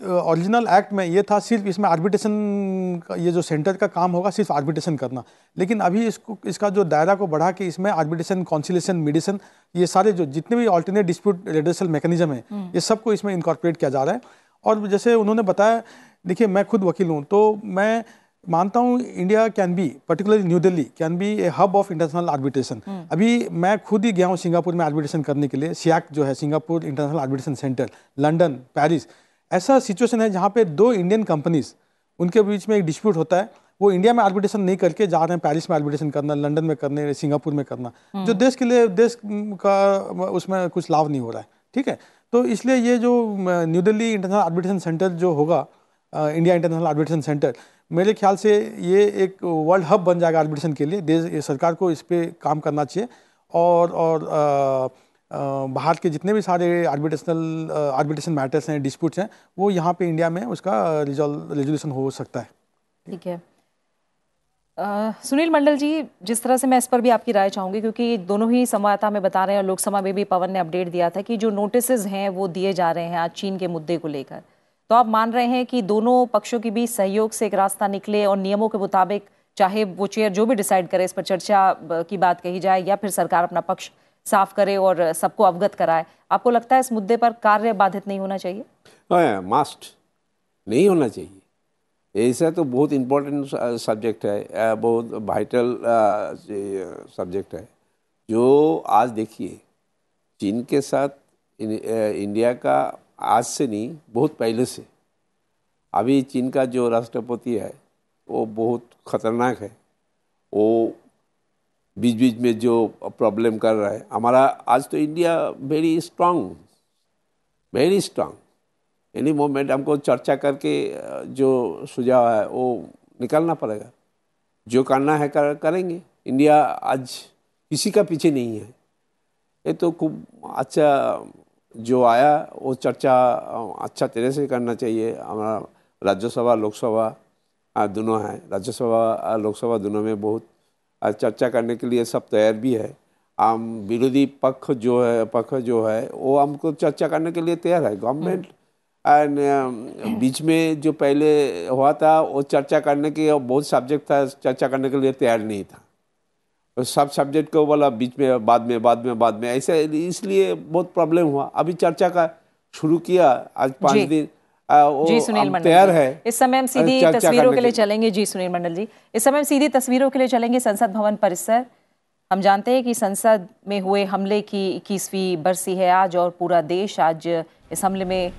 ओरिजिनल एक्ट में ये था सिर्फ इसमें आर्बिट्रेशन का, ये जो सेंटर का काम होगा सिर्फ आर्बिट्रेशन करना, लेकिन अभी इसका जो दायरा को बढ़ा के इसमें आर्बिट्रेशन, कॉन्सिलेशन, मीडिएशन, ये सारे जो जितने भी अल्टरनेट डिस्प्यूट रेड्रेसल मैकेनिज्म है, ये सबको इसमें इनकॉर्पोरेट किया जा रहा है। और जैसे उन्होंने बताया, देखिए मैं खुद वकील हूँ, तो मैं मानता हूँ India can be, particularly new Delhi can be A hub of international arbitration. अभी मैं खुद ही गया हूँ सिंगापुर में आर्बिट्रेशन करने के लिए, सियाक जो है Singapore international arbitration centre, London, Paris. ऐसा सिचुएशन है जहाँ पे दो इंडियन कंपनीज, उनके बीच में एक डिस्प्यूट होता है, वो इंडिया में आर्बिट्रेशन नहीं करके जा रहे हैं पेरिस में आर्बिट्रेशन करना, लंदन में करने, सिंगापुर में करना, जो देश के लिए, देश का उसमें कुछ लाभ नहीं हो रहा है। ठीक है, तो इसलिए ये जो new Delhi international arbitration centre जो होगा, इंडिया इंटरनेशनल आर्बिट्रेशन सेंटर, मेरे ख्याल से ये एक वर्ल्ड हब बन जाएगा आर्बिट्रेशन के लिए। देश सरकार को इस पर काम करना चाहिए, और बाहर के जितने भी सारे आर्बिट्रेशन मैटर्स हैं, डिस्प्यूट्स हैं, वो यहाँ पे इंडिया में उसका रेजोल्यूशन हो सकता है। ठीक है। सुनील मंडल जी, जिस तरह से मैं इस पर भी आपकी राय चाहूँगी, क्योंकि दोनों ही संवाददाता में बता रहे हैं और लोकसभा में भी पवन ने अपडेट दिया था कि जो नोटिसेज हैं वो दिए जा रहे हैं आज चीन के मुद्दे को लेकर, तो आप मान रहे हैं कि दोनों पक्षों के बीच सहयोग से एक रास्ता निकले और नियमों के मुताबिक, चाहे वो चेयर जो भी डिसाइड करे, इस पर चर्चा की बात कही जाए या फिर सरकार अपना पक्ष साफ करे और सबको अवगत कराए, आपको लगता है इस मुद्दे पर कार्य बाधित नहीं होना चाहिए? मस्ट नहीं होना चाहिए। ऐसा तो बहुत इम्पोर्टेंट सब्जेक्ट है, बहुत वाइटल सब्जेक्ट है। जो आज देखिए चीन के साथ इंडिया का आज से नहीं, बहुत पहले से, अभी चीन का जो राष्ट्रपति है वो बहुत खतरनाक है। वो बीच बीच में जो प्रॉब्लम कर रहा है हमारा, आज तो India very strong, any moment हमको चर्चा करके जो सुझाव है वो निकालना पड़ेगा, जो करना है करेंगे। इंडिया आज किसी का पीछे नहीं है। ये तो खूब अच्छा जो आया वो चर्चा अच्छा तरह से करना चाहिए। हमारा राज्यसभा लोकसभा दोनों है, राज्यसभा लोकसभा दोनों में बहुत चर्चा करने के लिए सब तैयार भी है। हम विरोधी पक्ष जो है वो हमको चर्चा करने के लिए तैयार है। गवर्नमेंट एंड बीच में जो पहले हुआ था वो चर्चा करने के बहुत सब्जेक्ट था, चर्चा करने के लिए तैयार नहीं था। तो सब सब्जेक्ट को बोला बीच में, बाद में ऐसे, इसलिए बहुत प्रॉब्लम हुआ। अभी चर्चा का शुरू किया आज 5 दिन। जी सुनील मंडल तैयार है। इस समय हम सीधी तस्वीरों के लिए चलेंगे। जी सुनील मंडल जी, इस समय हम सीधी तस्वीरों के लिए चलेंगे संसद भवन परिसर। हम जानते हैं कि संसद में हुए हमले की 21वीं बरसी है आज, और पूरा देश आज इस हमले में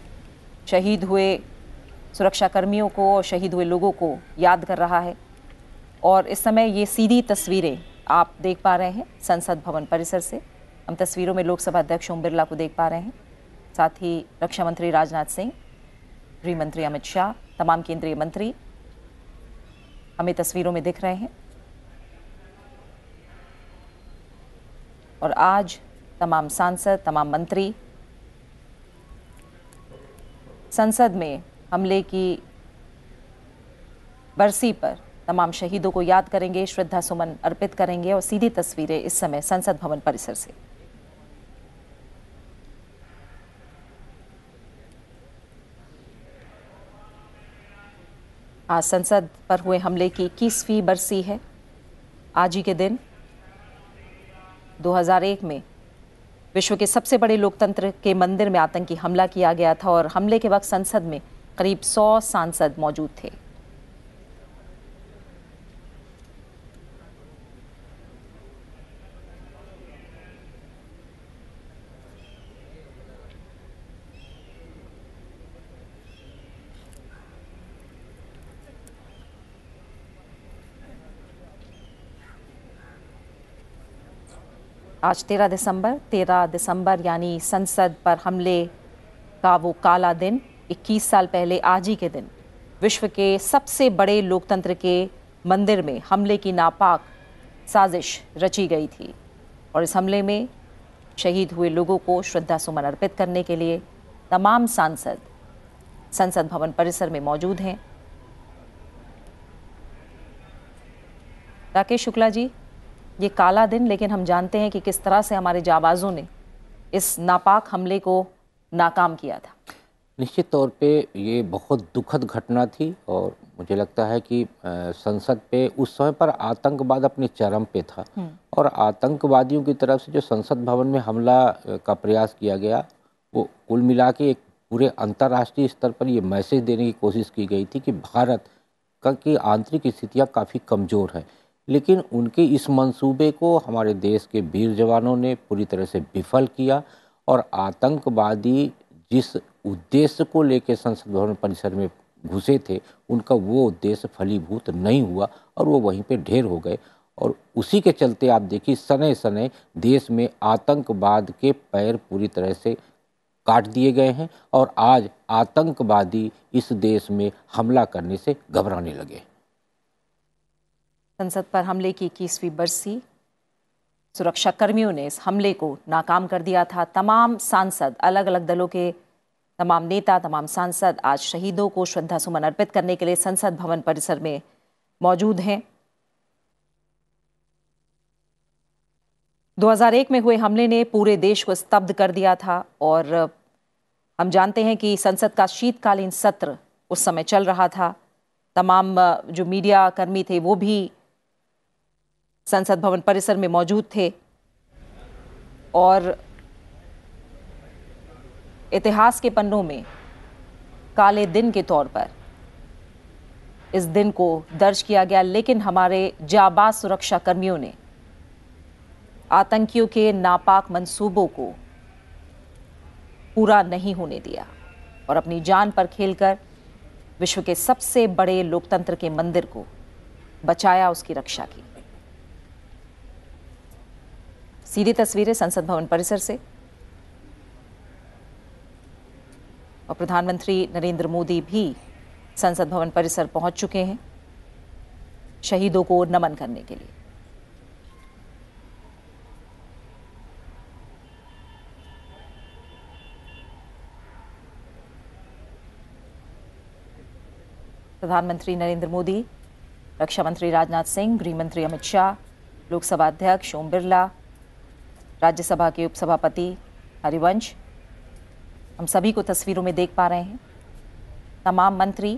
शहीद हुए सुरक्षा कर्मियों को और शहीद हुए लोगों को याद कर रहा है। और इस समय ये सीधी तस्वीरें आप देख पा रहे हैं संसद भवन परिसर से। हम तस्वीरों में लोकसभा अध्यक्ष ओम बिरला को देख पा रहे हैं, साथ ही रक्षा मंत्री राजनाथ सिंह, गृह मंत्री अमित शाह, तमाम केंद्रीय मंत्री हमें तस्वीरों में दिख रहे हैं। और आज तमाम सांसद, तमाम मंत्री संसद में हमले की बरसी पर तमाम शहीदों को याद करेंगे, श्रद्धा सुमन अर्पित करेंगे। और सीधी तस्वीरें इस समय संसद भवन परिसर से। आज संसद पर हुए हमले की 21वीं बरसी है। आज ही के दिन 2001 में विश्व के सबसे बड़े लोकतंत्र के मंदिर में आतंकी हमला किया गया था, और हमले के वक्त संसद में करीब 100 सांसद मौजूद थे। आज 13 दिसंबर यानी संसद पर हमले का वो काला दिन। 21 साल पहले आज ही के दिन विश्व के सबसे बड़े लोकतंत्र के मंदिर में हमले की नापाक साजिश रची गई थी और इस हमले में शहीद हुए लोगों को श्रद्धा सुमन अर्पित करने के लिए तमाम सांसद संसद भवन परिसर में मौजूद हैं। राकेश शुक्ला जी, ये काला दिन, लेकिन हम जानते हैं कि किस तरह से हमारे जाबाजों ने इस नापाक हमले को नाकाम किया था। निश्चित तौर पे ये बहुत दुखद घटना थी और मुझे लगता है कि संसद पे उस समय पर आतंकवाद अपने चरम पे था और आतंकवादियों की तरफ से जो संसद भवन में हमला का प्रयास किया गया, वो कुल मिला के एक पूरे अंतर्राष्ट्रीय स्तर पर ये मैसेज देने की कोशिश की गई थी कि भारत की आंतरिक स्थितियाँ काफ़ी कमज़ोर हैं, लेकिन उनके इस मंसूबे को हमारे देश के वीर जवानों ने पूरी तरह से विफल किया और आतंकवादी जिस उद्देश्य को लेकर संसद भवन परिसर में घुसे थे, उनका वो उद्देश्य फलीभूत नहीं हुआ और वो वहीं पे ढेर हो गए। और उसी के चलते आप देखिए सने सने देश में आतंकवाद के पैर पूरी तरह से काट दिए गए हैं और आज आतंकवादी इस देश में हमला करने से घबराने लगे। संसद पर हमले की 21वीं बरसी, सुरक्षा कर्मियों ने इस हमले को नाकाम कर दिया था। तमाम सांसद, अलग अलग दलों के तमाम नेता, तमाम सांसद आज शहीदों को श्रद्धा सुमन अर्पित करने के लिए संसद भवन परिसर में मौजूद हैं। 2001 में हुए हमले ने पूरे देश को स्तब्ध कर दिया था और हम जानते हैं कि संसद का शीतकालीन सत्र उस समय चल रहा था। तमाम जो मीडिया कर्मी थे वो भी संसद भवन परिसर में मौजूद थे और इतिहास के पन्नों में काले दिन के तौर पर इस दिन को दर्ज किया गया, लेकिन हमारे जाबाज सुरक्षा कर्मियों ने आतंकियों के नापाक मंसूबों को पूरा नहीं होने दिया और अपनी जान पर खेलकर विश्व के सबसे बड़े लोकतंत्र के मंदिर को बचाया, उसकी रक्षा की। सीधी तस्वीरें संसद भवन परिसर से और प्रधानमंत्री नरेंद्र मोदी भी संसद भवन परिसर पहुंच चुके हैं शहीदों को नमन करने के लिए। प्रधानमंत्री नरेंद्र मोदी, रक्षा मंत्री राजनाथ सिंह, गृह मंत्री अमित शाह, लोकसभा अध्यक्ष ओम बिरला, राज्यसभा के उपसभापति हरिवंश, हम सभी को तस्वीरों में देख पा रहे हैं। तमाम मंत्री,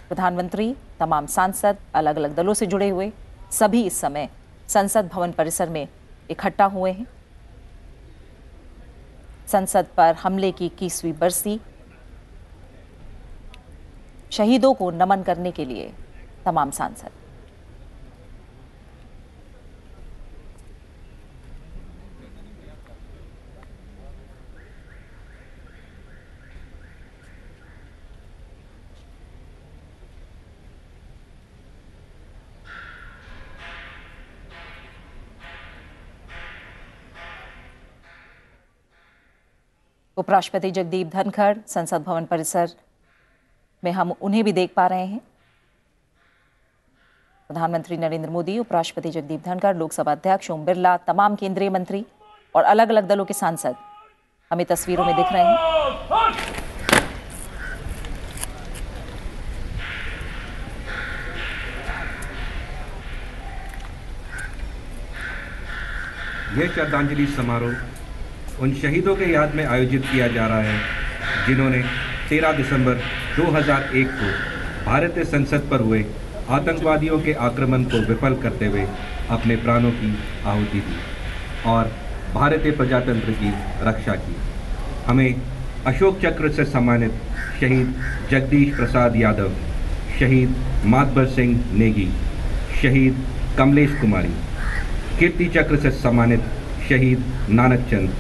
प्रधानमंत्री, तमाम सांसद, अलग अलग दलों से जुड़े हुए सभी इस समय संसद भवन परिसर में इकट्ठा हुए हैं। संसद पर हमले की 21वीं बरसी, शहीदों को नमन करने के लिए तमाम सांसद। उपराष्ट्रपति जगदीप धनखड़ संसद भवन परिसर में हम उन्हें भी देख पा रहे हैं। प्रधानमंत्री नरेंद्र मोदी, उपराष्ट्रपति जगदीप धनखड़, लोकसभा अध्यक्ष ओम बिरला, तमाम केंद्रीय मंत्री और अलग अलग दलों के सांसद हमें तस्वीरों में दिख रहे हैं। यह श्रद्धांजलि समारोह उन शहीदों के याद में आयोजित किया जा रहा है जिन्होंने 13 दिसंबर 2001 को भारतीय संसद पर हुए आतंकवादियों के आक्रमण को विफल करते हुए अपने प्राणों की आहुति दी और भारतीय प्रजातंत्र की रक्षा की। हमें अशोक चक्र से सम्मानित शहीद जगदीश प्रसाद यादव, शहीद मातबर सिंह नेगी, शहीद कमलेश कुमारी, कीर्ति चक्र से सम्मानित शहीद नानक चंद,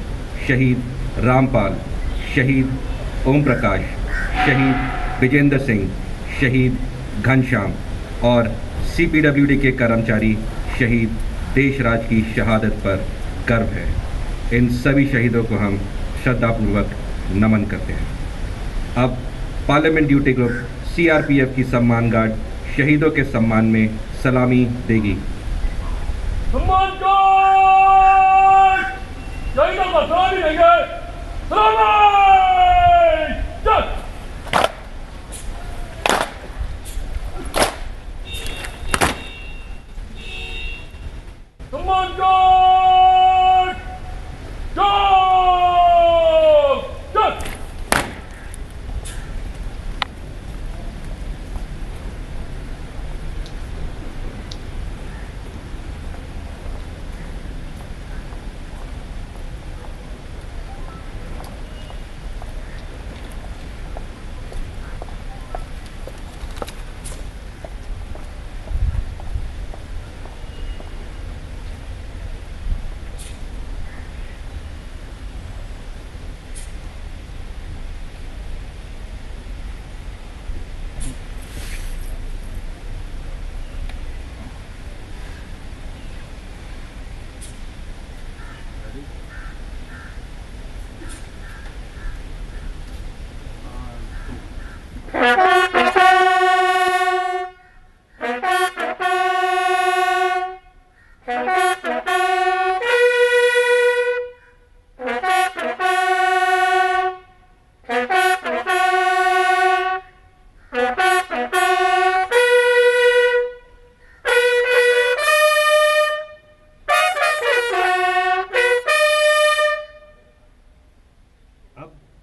शहीद रामपाल, शहीद ओम प्रकाश, शहीद विजेंद्र सिंह, शहीद घनश्याम और CPWD के कर्मचारी शहीद देशराज की शहादत पर गर्व है। इन सभी शहीदों को हम श्रद्धापूर्वक नमन करते हैं। अब पार्लियामेंट ड्यूटी ग्रुप सीआरपीएफ की सम्मान गार्ड शहीदों के सम्मान में सलामी देगी। सम्मान गार्ड शहीदों को सलामी देंगे। सलामी जय। सम्मान गार्ड जय।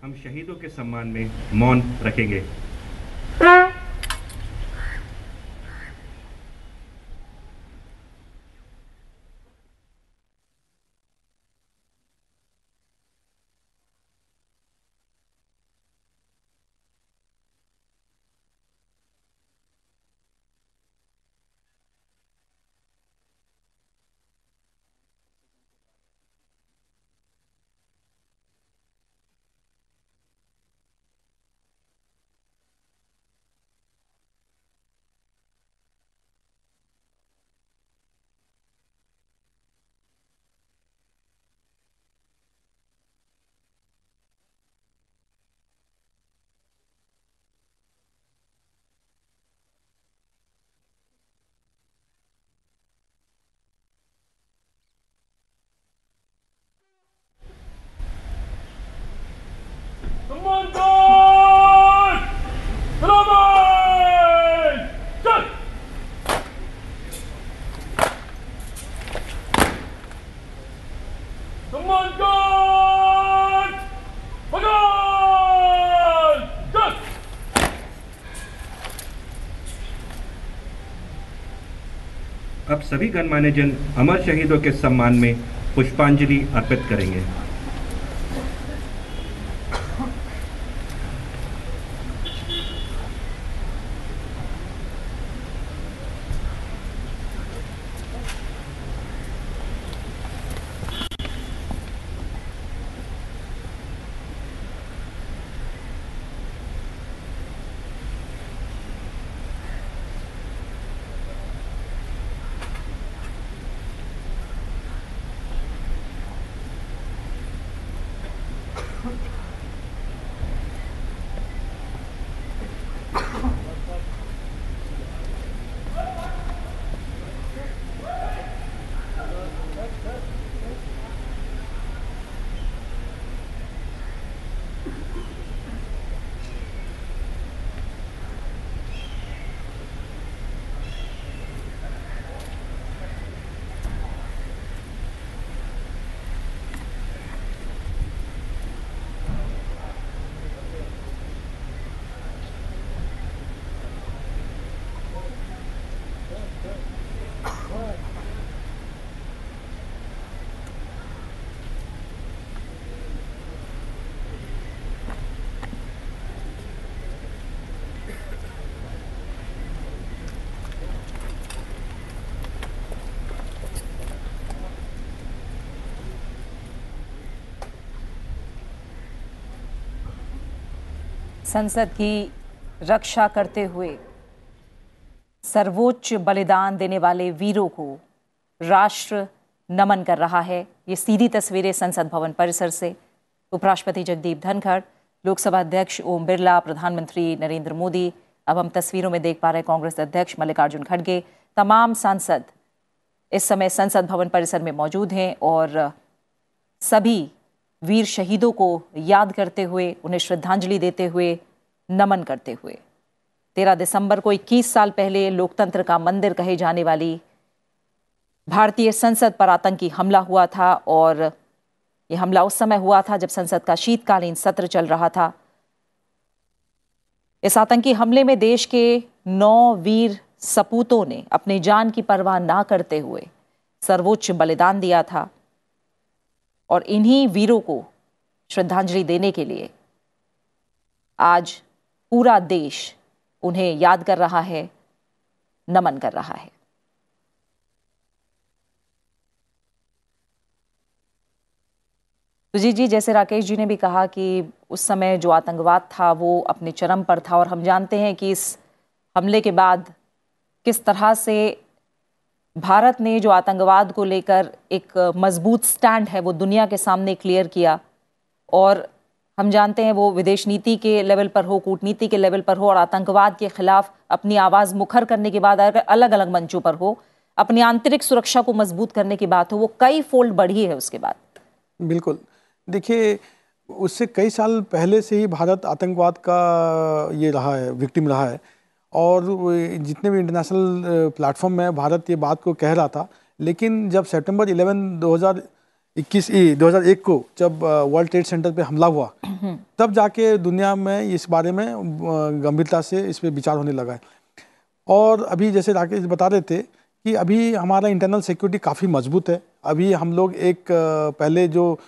हम शहीदों के सम्मान में मौन रखेंगे। सम्मान गार्ड सलामी जय। सम्मान गार्ड भगवान जय। अब सभी गणमान्य जन अमर शहीदों के सम्मान में पुष्पांजलि अर्पित करेंगे। संसद की रक्षा करते हुए सर्वोच्च बलिदान देने वाले वीरों को राष्ट्र नमन कर रहा है। ये सीधी तस्वीरें संसद भवन परिसर से। उपराष्ट्रपति जगदीप धनखड़, लोकसभा अध्यक्ष ओम बिरला, प्रधानमंत्री नरेंद्र मोदी, अब हम तस्वीरों में देख पा रहे हैं कांग्रेस अध्यक्ष मल्लिकार्जुन खड़गे, तमाम सांसद इस समय संसद भवन परिसर में मौजूद हैं और सभी वीर शहीदों को याद करते हुए, उन्हें श्रद्धांजलि देते हुए, नमन करते हुए। 13 दिसंबर को 21 साल पहले लोकतंत्र का मंदिर कहे जाने वाली भारतीय संसद पर आतंकी हमला हुआ था और यह हमला उस समय हुआ था जब संसद का शीतकालीन सत्र चल रहा था। इस आतंकी हमले में देश के 9 वीर सपूतों ने अपनी जान की परवाह ना करते हुए सर्वोच्च बलिदान दिया था और इन्हीं वीरों को श्रद्धांजलि देने के लिए आज पूरा देश उन्हें याद कर रहा है, नमन कर रहा है। सुजीत जी, जैसे राकेश जी ने भी कहा कि उस समय जो आतंकवाद था वो अपने चरम पर था और हम जानते हैं कि इस हमले के बाद किस तरह से भारत ने जो आतंकवाद को लेकर एक मजबूत स्टैंड है वो दुनिया के सामने क्लियर किया और हम जानते हैं वो विदेश नीति के लेवल पर हो, कूटनीति के लेवल पर हो और आतंकवाद के खिलाफ अपनी आवाज़ मुखर करने के बाद अगर अलग अलग मंचों पर हो, अपनी आंतरिक सुरक्षा को मजबूत करने की बात हो, वो कई फोल्ड बढ़ी है उसके बाद। बिल्कुल, देखिए उससे कई साल पहले से ही भारत आतंकवाद का ये रहा है, विक्टिम रहा है और जितने भी इंटरनेशनल प्लेटफॉर्म में भारत ये बात को कह रहा था, लेकिन जब सितंबर 11 2001 को जब वर्ल्ड ट्रेड सेंटर पे हमला हुआ तब जाके दुनिया में इस बारे में गंभीरता से इस पे विचार होने लगा है। और अभी जैसे राकेश बता रहे थे कि अभी हमारा इंटरनल सिक्योरिटी काफ़ी मजबूत है। अभी हम लोग एक पहले जो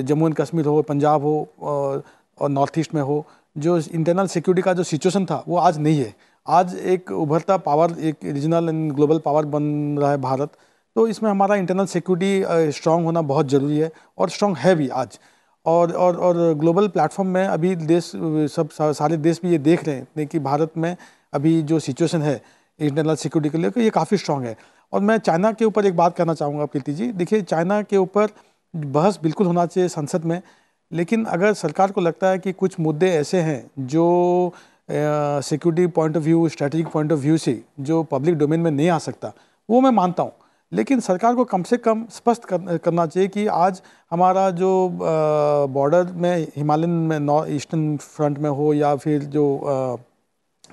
जम्मू एंड कश्मीर हो, पंजाब हो और नॉर्थ ईस्ट में हो, जो इंटरनल सिक्योरिटी का जो सिचुएशन था वो आज नहीं है। आज एक उभरता पावर, एक रीजनल एंड ग्लोबल पावर बन रहा है भारत। तो इसमें हमारा इंटरनल सिक्योरिटी स्ट्रांग होना बहुत ज़रूरी है और स्ट्रांग है भी आज। और ग्लोबल प्लेटफॉर्म में अभी देश सारे देश भी ये देख रहे हैं कि भारत में अभी जो सिचुएशन है इंटरनल सिक्योरिटी के लिए ये काफ़ी स्ट्रांग है। और मैं चाइना के ऊपर एक बात कहना चाहूँगा प्रीति जी। देखिए, चाइना के ऊपर बहस बिल्कुल होना चाहिए संसद में, लेकिन अगर सरकार को लगता है कि कुछ मुद्दे ऐसे हैं जो security point of view, strategic point of view से जो पब्लिक डोमेन में नहीं आ सकता, वो मैं मानता हूँ। लेकिन सरकार को कम से कम स्पष्ट करना चाहिए कि आज हमारा जो बॉर्डर में हिमालयन में नॉर्थ ईस्टर्न फ्रंट में हो या फिर जो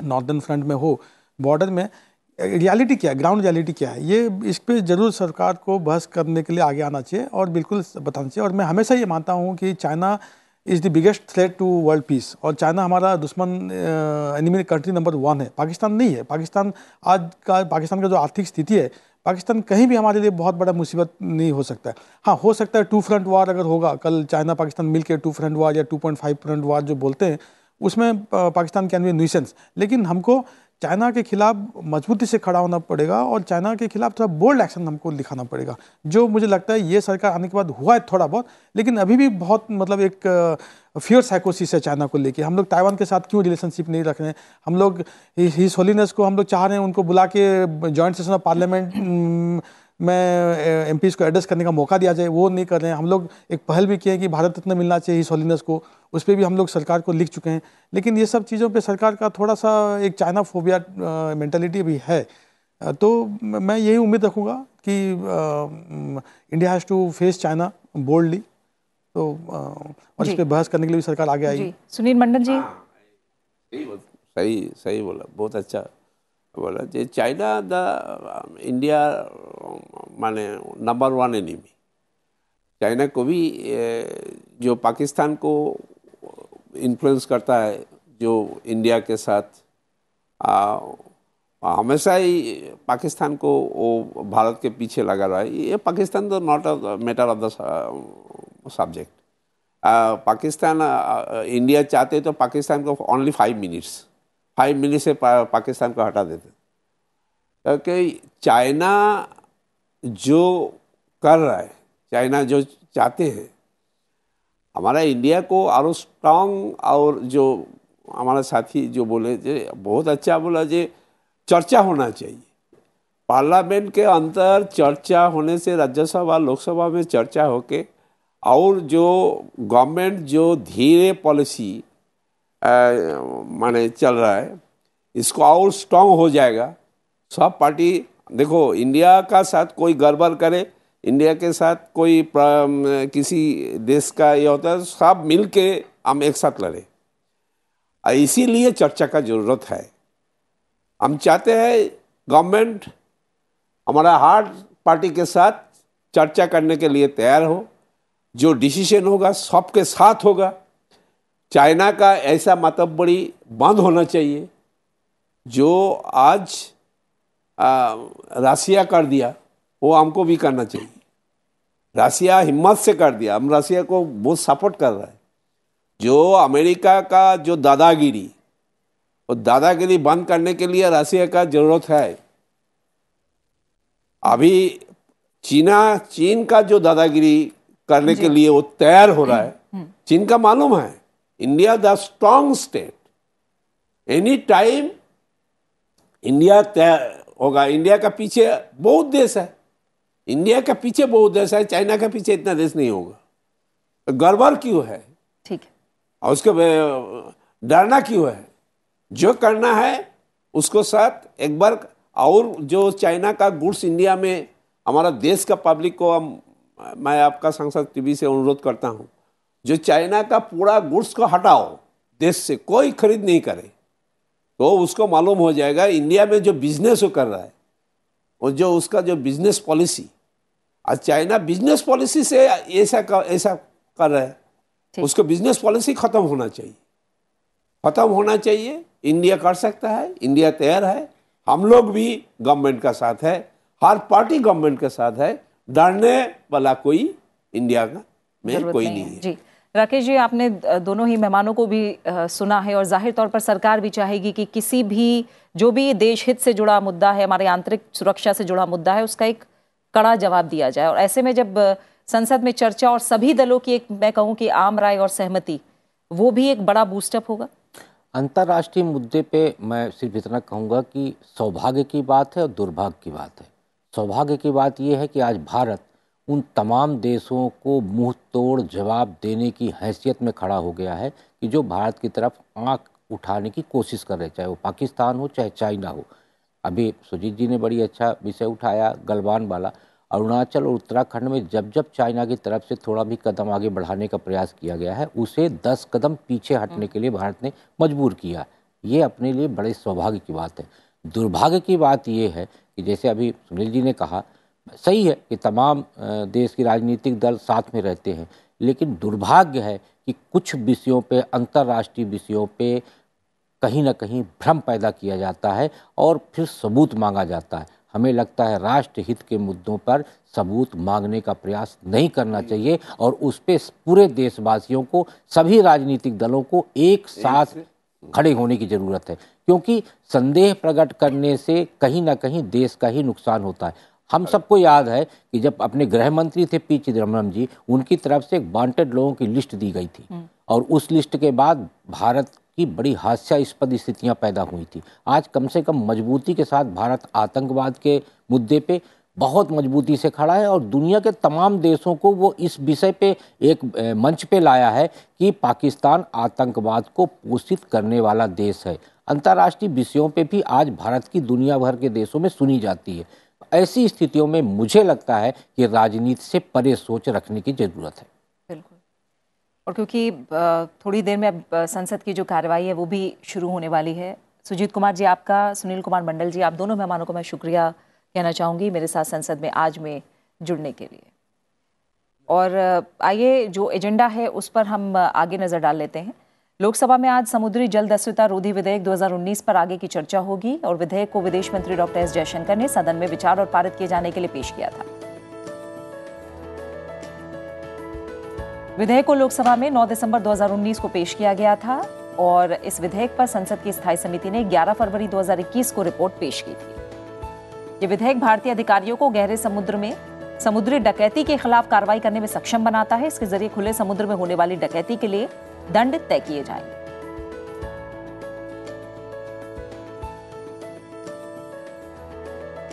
नॉर्दर्न फ्रंट में हो, बॉर्डर में रियलिटी क्या है, ग्राउंड रियलिटी क्या है, ये इस पे ज़रूर सरकार को बहस करने के लिए आगे आना चाहिए और बिल्कुल बताना चाहिए। और मैं हमेशा ये मानता हूँ कि China is the biggest threat to world peace और चाइना हमारा दुश्मन एनिमी कंट्री नंबर 1 है, पाकिस्तान नहीं है। पाकिस्तान का जो आर्थिक स्थिति है, पाकिस्तान कहीं भी हमारे लिए बहुत बड़ा मुसीबत नहीं हो सकता है। हाँ, हो सकता है 2 फ्रंट वार अगर होगा, कल चाइना पाकिस्तान मिलकर 2 फ्रंट वार या 2.5 फ्रंट वार जो बोलते हैं, उसमें पाकिस्तान कैन बी न्यूसेंस। लेकिन हमको चाइना के खिलाफ मजबूती से खड़ा होना पड़ेगा और चाइना के खिलाफ थोड़ा बोल्ड एक्शन हमको दिखाना पड़ेगा, जो मुझे लगता है ये सरकार आने के बाद हुआ है थोड़ा बहुत, लेकिन अभी भी बहुत मतलब एक फियर साइकोसिस है चाइना को लेके। हम लोग ताइवान के साथ क्यों रिलेशनशिप नहीं रख रहे हैं? हम लोग हिज होलीनेस को हम लोग चाह रहे हैं उनको बुला के जॉइंट सेशन ऑफ पार्लियामेंट में एमपीज़ को एड्रेस करने का मौका दिया जाए, वो नहीं कर रहे हैं। हम लोग एक पहल भी किए कि भारत रत्न मिलना चाहिए हिज होलीनेस को, उस पर भी हम लोग सरकार को लिख चुके हैं। लेकिन ये सब चीज़ों पे सरकार का थोड़ा सा एक चाइना फोबिया मेंटालिटी भी है। तो मैं यही उम्मीद रखूँगा कि India has to face China boldly, तो और इस पर बहस करने के लिए भी सरकार आगे आएगी। सुनील मंडल जी, सही बोला, बहुत अच्छा बोला। जे चाइना द इंडिया माने नंबर 1 एनिमी। चाइना को भी जो पाकिस्तान को इन्फ्लुएंस करता है, जो इंडिया के साथ हमेशा ही पाकिस्तान को वो भारत के पीछे लगा रहा है। ये पाकिस्तान तो not a matter of the subject. Pakistan India चाहते तो पाकिस्तान को ओनली 5 मिनट से पाकिस्तान को हटा देते, क्योंकि चाइना जो कर रहा है, चाइना जो चाहते हैं हमारा इंडिया को और स्ट्रांग, और जो हमारा साथी जो बोले जे बहुत अच्छा बोला, जे चर्चा होना चाहिए। पार्लियामेंट के अंदर चर्चा होने से राज्यसभा लोकसभा में चर्चा होके और जो गवर्नमेंट जो धीरे पॉलिसी माने चल रहा है इसको और स्ट्रांग हो जाएगा। सब पार्टी देखो, इंडिया का साथ कोई गड़बड़ करे, इंडिया के साथ कोई किसी देश का ये होता है, सब मिल के हम एक साथ लड़े। इसीलिए चर्चा का जरूरत है। हम चाहते हैं गवर्नमेंट हमारा हर पार्टी के साथ चर्चा करने के लिए तैयार हो, जो डिसीजन होगा सबके साथ होगा। चाइना का ऐसा मतबड़ी बंद होना चाहिए जो आज रसिया कर दिया, वो हमको भी करना चाहिए। रसिया हिम्मत से कर दिया, हम रसिया को बहुत सपोर्ट कर रहा है। जो अमेरिका का जो दादागिरी, वो दादागिरी बंद करने के लिए रसिया का जरूरत है। अभी चीन का जो दादागिरी करने के लिए वो तैयार हो रहा है। चीन का मालूम है India the strong state, any time India तैयार होगा। इंडिया का पीछे बहुत देश है, इंडिया के पीछे बहुत देश है, चाइना के पीछे इतना देश नहीं होगा। गड़बड़ क्यों है? ठीक है। और उसके डरना क्यों है? जो करना है उसको साथ एक बार। और जो चाइना का गुड्स इंडिया में हमारा देश का पब्लिक को मैं आपका संसद टीवी से अनुरोध करता हूँ, जो चाइना का पूरा गुड्स को हटाओ देश से, कोई खरीद नहीं करे, तो उसको मालूम हो जाएगा इंडिया में जो बिजनेस वो कर रहा है और जो उसका जो बिजनेस पॉलिसी, आज चाइना बिजनेस पॉलिसी से ऐसा कर रहा है, उसको बिजनेस पॉलिसी खत्म होना चाहिए, खत्म होना चाहिए। इंडिया कर सकता है, इंडिया तैयार है, हम लोग भी गवर्नमेंट का साथ है, हर पार्टी गवर्नमेंट के साथ है। डरने वाला कोई इंडिया का में कोई नहीं है। जी राकेश जी, आपने दोनों ही मेहमानों को भी सुना है और जाहिर तौर पर सरकार भी चाहेगी कि किसी भी जो भी देश हित से जुड़ा मुद्दा है, हमारे आंतरिक सुरक्षा से जुड़ा मुद्दा है, उसका एक कड़ा जवाब दिया जाए। और ऐसे में जब संसद में चर्चा और सभी दलों की एक मैं कहूँ कि आम राय और सहमति, वो भी एक बड़ा बूस्टअप होगा। अंतर्राष्ट्रीय मुद्दे पे मैं सिर्फ इतना कहूँगा कि सौभाग्य की बात है और दुर्भाग्य की बात है। सौभाग्य की बात यह है कि आज भारत उन तमाम देशों को मुंह तोड़ जवाब देने की हैसियत में खड़ा हो गया है कि जो भारत की तरफ आंख उठाने की कोशिश कर रहे, चाहे वो पाकिस्तान हो चाहे चाइना हो। अभी सुजीत जी ने बड़ी अच्छा विषय उठाया गलवान वाला। अरुणाचल और उत्तराखंड में जब जब चाइना की तरफ से थोड़ा भी कदम आगे बढ़ाने का प्रयास किया गया है, उसे 10 कदम पीछे हटने के लिए भारत ने मजबूर किया। ये अपने लिए बड़े सौभाग्य की बात है। दुर्भाग्य की बात ये है कि जैसे अभी सुनील जी ने कहा, सही है कि तमाम देश के राजनीतिक दल साथ में रहते हैं, लेकिन दुर्भाग्य है कि कुछ विषयों पे, अंतर्राष्ट्रीय विषयों पे कहीं ना कहीं भ्रम पैदा किया जाता है और फिर सबूत मांगा जाता है। हमें लगता है राष्ट्र हित के मुद्दों पर सबूत मांगने का प्रयास नहीं करना चाहिए और उस पे पूरे देशवासियों को, सभी राजनीतिक दलों को एक साथ खड़े होने की जरूरत है, क्योंकि संदेह प्रकट करने से कहीं ना कहीं देश का ही नुकसान होता है। हम सबको याद है कि जब अपने गृह मंत्री थे पी चिदम्बरम जी, उनकी तरफ से एक वांटेड लोगों की लिस्ट दी गई थी और उस लिस्ट के बाद भारत की बड़ी हास्यास्पद स्थितियां पैदा हुई थी। आज कम से कम मजबूती के साथ भारत आतंकवाद के मुद्दे पे बहुत मजबूती से खड़ा है और दुनिया के तमाम देशों को वो इस विषय पे एक मंच पे लाया है कि पाकिस्तान आतंकवाद को पोषित करने वाला देश है। अंतर्राष्ट्रीय विषयों पे भी आज भारत की दुनिया भर के देशों में सुनी जाती है। ऐसी स्थितियों में मुझे लगता है कि राजनीति से परे सोच रखने की जरूरत है। बिल्कुल। और क्योंकि थोड़ी देर में अब संसद की जो कार्रवाई है वो भी शुरू होने वाली है। सुजीत कुमार जी आपका, सुनील कुमार मंडल जी, आप दोनों मेहमानों को मैं शुक्रिया कहना चाहूँगी मेरे साथ संसद में आज में जुड़ने के लिए। और आइए जो एजेंडा है उस पर हम आगे नज़र डाल लेते हैं। लोकसभा में आज समुद्री जल दस्युता रोधी विधेयक 2019 पर आगे की चर्चा होगी और विधेयक को विदेश मंत्री डॉक्टर एस जयशंकर ने सदन में विचार और पारित किए जाने के लिए पेश किया था। विधेयक को लोकसभा में 9 दिसंबर 2019 को पेश किया गया था और इस विधेयक पर संसद की स्थायी समिति ने 11 फरवरी 2021 को रिपोर्ट पेश की थी। ये विधेयक भारतीय अधिकारियों को गहरे समुद्र में समुद्री डकैती के खिलाफ कार्रवाई करने में सक्षम बनाता है। इसके जरिए खुले समुद्र में होने वाली डकैती के लिए दंड तय किए जाएंगे।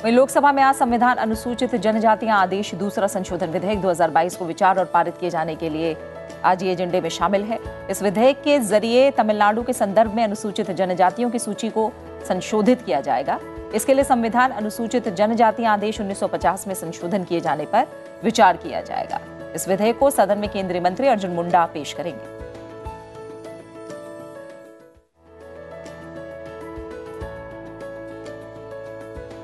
वहीं लोकसभा में आज संविधान अनुसूचित जनजातियां आदेश दूसरा संशोधन विधेयक 2022 को विचार और पारित किए जाने के लिए आज ये एजेंडे में शामिल है। इस विधेयक के जरिए तमिलनाडु के संदर्भ में अनुसूचित जनजातियों की सूची को संशोधित किया जाएगा। इसके लिए संविधान अनुसूचित जनजातियां आदेश 1950 में संशोधन किए जाने पर विचार किया जाएगा। इस विधेयक को सदन में केंद्रीय मंत्री अर्जुन मुंडा पेश करेंगे।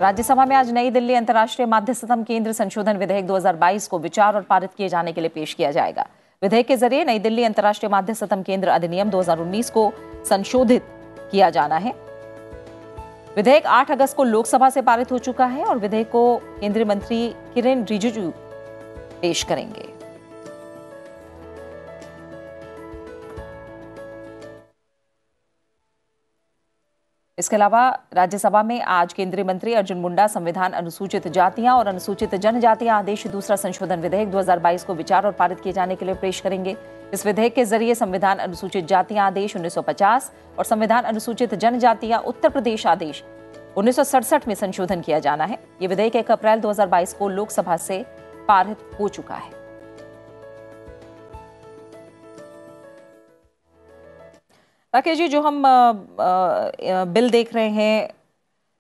राज्यसभा में आज नई दिल्ली अंतर्राष्ट्रीय मध्यस्थता केंद्र संशोधन विधेयक 2022 को विचार और पारित किए जाने के लिए पेश किया जाएगा। विधेयक के जरिए नई दिल्ली अंतर्राष्ट्रीय मध्यस्थता केंद्र अधिनियम 2019 को संशोधित किया जाना है। विधेयक 8 अगस्त को लोकसभा से पारित हो चुका है और विधेयक को केंद्रीय मंत्री किरेन रिजिजू पेश करेंगे। इसके अलावा राज्यसभा में आज केंद्रीय मंत्री अर्जुन मुंडा संविधान अनुसूचित जातियां और अनुसूचित जनजातियां आदेश दूसरा संशोधन विधेयक 2022 को विचार और पारित किए जाने के लिए पेश करेंगे। इस विधेयक के जरिए संविधान अनुसूचित जातियां आदेश 1950 और संविधान अनुसूचित जनजातियां उत्तर प्रदेश आदेश 1967 में संशोधन किया जाना है। यह विधेयक 1 अप्रैल 2022 को लोकसभा से पारित हो चुका है। राकेश जी, जो हम बिल देख रहे हैं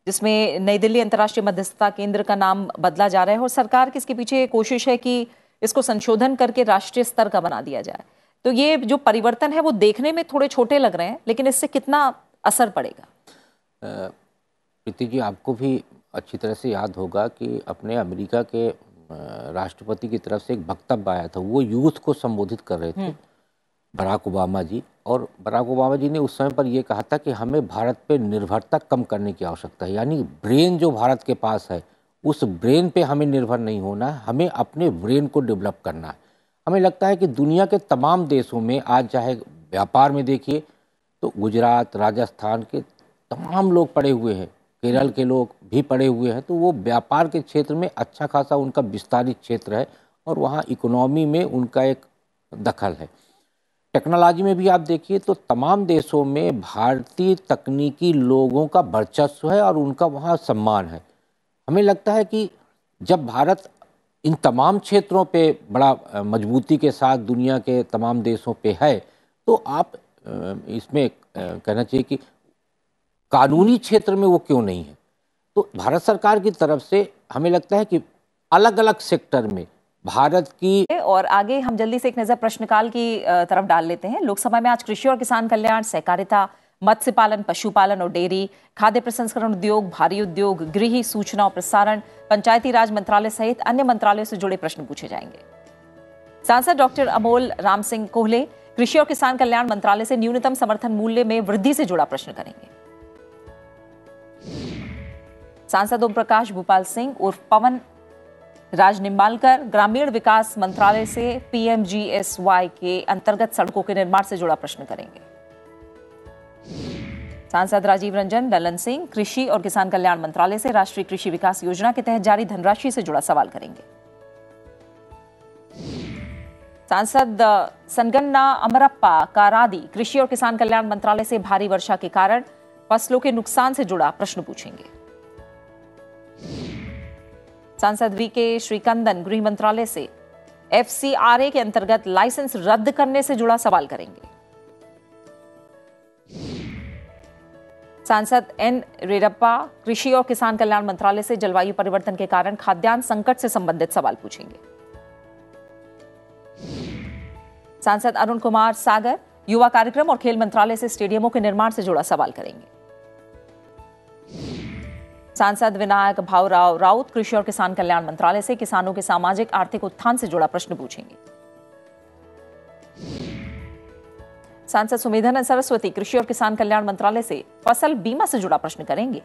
जिसमें नई दिल्ली अंतर्राष्ट्रीय मध्यस्थता केंद्र का नाम बदला जा रहा है और सरकार की इसके पीछे कोशिश है कि इसको संशोधन करके राष्ट्रीय स्तर का बना दिया जाए, तो ये जो परिवर्तन है वो देखने में थोड़े छोटे लग रहे हैं, लेकिन इससे कितना असर पड़ेगा? प्रीति जी, आपको भी अच्छी तरह से याद होगा कि अपने अमेरिका के राष्ट्रपति की तरफ से एक वक्तव्य आया था, वो यूथ को संबोधित कर रहे थे, बराक ओबामा जी। और बराक ओबामा जी ने उस समय पर यह कहा था कि हमें भारत पे निर्भरता कम करने की आवश्यकता है, यानी ब्रेन जो भारत के पास है उस ब्रेन पे हमें निर्भर नहीं होना है, हमें अपने ब्रेन को डेवलप करना है। हमें लगता है कि दुनिया के तमाम देशों में आज चाहे व्यापार में देखिए तो गुजरात, राजस्थान के तमाम लोग पढ़े हुए हैं, केरल के लोग भी पढ़े हुए हैं, तो वो व्यापार के क्षेत्र में अच्छा खासा उनका विस्तारित क्षेत्र है और वहाँ इकोनॉमी में उनका एक दखल है। टेक्नोलॉजी में भी आप देखिए तो तमाम देशों में भारतीय तकनीकी लोगों का वर्चस्व है और उनका वहाँ सम्मान है। हमें लगता है कि जब भारत इन तमाम क्षेत्रों पे बड़ा मजबूती के साथ दुनिया के तमाम देशों पे है, तो आप इसमें कहना चाहिए कि कानूनी क्षेत्र में वो क्यों नहीं है। तो भारत सरकार की तरफ से हमें लगता है कि अलग अलग सेक्टर में भारत की। और आगे हम जल्दी से एक नजर प्रश्नकाल की तरफ डाल लेते हैं। लोकसभा में आज कृषि और किसान कल्याण, सहकारिता, मत्स्य पालन, पशुपालन और डेयरी, खाद्य प्रसंस्करण उद्योग, भारी उद्योग, गृह, सूचना और प्रसारण, पंचायती राज मंत्रालय सहित अन्य मंत्रालयों से जुड़े प्रश्न पूछे जाएंगे। सांसद डॉक्टर अमोल राम सिंह कोहले कृषि और किसान कल्याण मंत्रालय से न्यूनतम समर्थन मूल्य में वृद्धि से जुड़ा प्रश्न करेंगे। सांसद ओम प्रकाश भूपाल सिंह उर्फ पवन राज निम्बालकर ग्रामीण विकास मंत्रालय से PMGSY के अंतर्गत सड़कों के निर्माण से जुड़ा प्रश्न करेंगे। सांसद राजीव रंजन ललन सिंह कृषि और किसान कल्याण मंत्रालय से राष्ट्रीय कृषि विकास योजना के तहत जारी धनराशि से जुड़ा सवाल करेंगे। सांसद संगन्ना अमरप्पा कारादी कृषि और किसान कल्याण मंत्रालय से भारी वर्षा के कारण फसलों के नुकसान से जुड़ा प्रश्न पूछेंगे। सांसद VK श्रीकंदन गृह मंत्रालय से FCRA के अंतर्गत लाइसेंस रद्द करने से जुड़ा सवाल करेंगे। सांसद N रेड्डप्पा कृषि और किसान कल्याण मंत्रालय से जलवायु परिवर्तन के कारण खाद्यान्न संकट से संबंधित सवाल पूछेंगे। सांसद अरुण कुमार सागर युवा कार्यक्रम और खेल मंत्रालय से स्टेडियमों के निर्माण से जुड़ा सवाल करेंगे। सांसद विनायक भावराव राउत कृषि और किसान कल्याण मंत्रालय से किसानों के सामाजिक आर्थिक उत्थान से जुड़ा प्रश्न पूछेंगे। सांसद सुमेधानंद सरस्वती कृषि और किसान कल्याण मंत्रालय से फसल बीमा से जुड़ा प्रश्न करेंगे।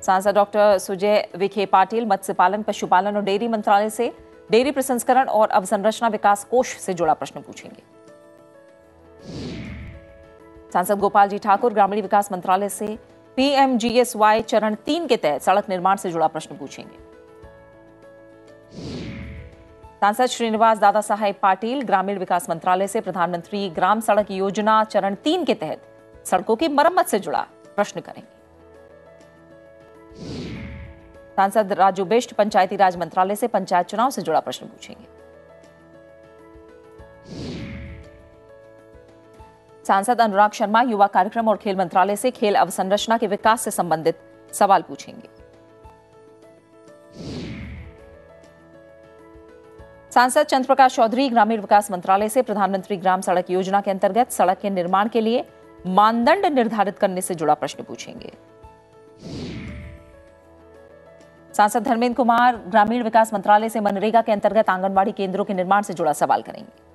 सांसद डॉक्टर सुजय विखे पाटिल मत्स्य पालन, पशुपालन और डेयरी मंत्रालय से डेयरी प्रसंस्करण और अवसंरचना विकास कोष से जुड़ा प्रश्न पूछेंगे। सांसद गोपाल जी ठाकुर ग्रामीण विकास मंत्रालय से PMGSY चरण 3 के तहत सड़क निर्माण से जुड़ा प्रश्न पूछेंगे। सांसद श्रीनिवास दादा साहेब पाटिल ग्रामीण विकास मंत्रालय से प्रधानमंत्री ग्राम सड़क योजना चरण 3 के तहत सड़कों की मरम्मत से जुड़ा प्रश्न करेंगे। सांसद राजू बिष्ट पंचायती राज मंत्रालय से पंचायत चुनाव से जुड़ा प्रश्न पूछेंगे। सांसद अनुराग शर्मा युवा कार्यक्रम और खेल मंत्रालय से खेल अवसंरचना के विकास से संबंधित सवाल पूछेंगे। सांसद चंद्रप्रकाश चौधरी ग्रामीण विकास मंत्रालय से प्रधानमंत्री ग्राम सड़क योजना के अंतर्गत सड़क के निर्माण के लिए मानदंड निर्धारित करने से जुड़ा प्रश्न पूछेंगे। सांसद धर्मेंद्र कुमार ग्रामीण विकास मंत्रालय से मनरेगा के अंतर्गत आंगनबाड़ी केंद्रों के निर्माण से जुड़ा सवाल करेंगे।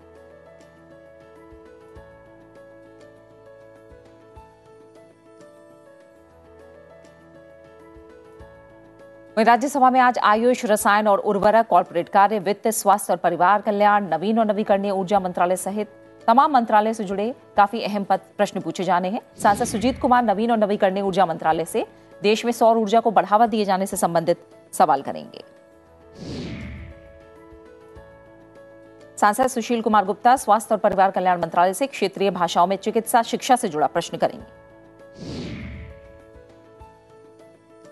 वहीं राज्यसभा में आज आयुष, रसायन और उर्वरक, कॉर्पोरेट कार्य, वित्त, स्वास्थ्य और परिवार कल्याण, नवीन और नवीकरणीय ऊर्जा मंत्रालय सहित तमाम मंत्रालय से जुड़े काफी अहम प्रश्न पूछे जाने हैं। सांसद सुजीत कुमार नवीन और नवीकरणीय ऊर्जा मंत्रालय से देश में सौर ऊर्जा को बढ़ावा दिए जाने से संबंधित सवाल करेंगे। सांसद सुशील कुमार गुप्ता स्वास्थ्य और परिवार कल्याण मंत्रालय से क्षेत्रीय भाषाओं में चिकित्सा शिक्षा से जुड़ा प्रश्न करेंगे।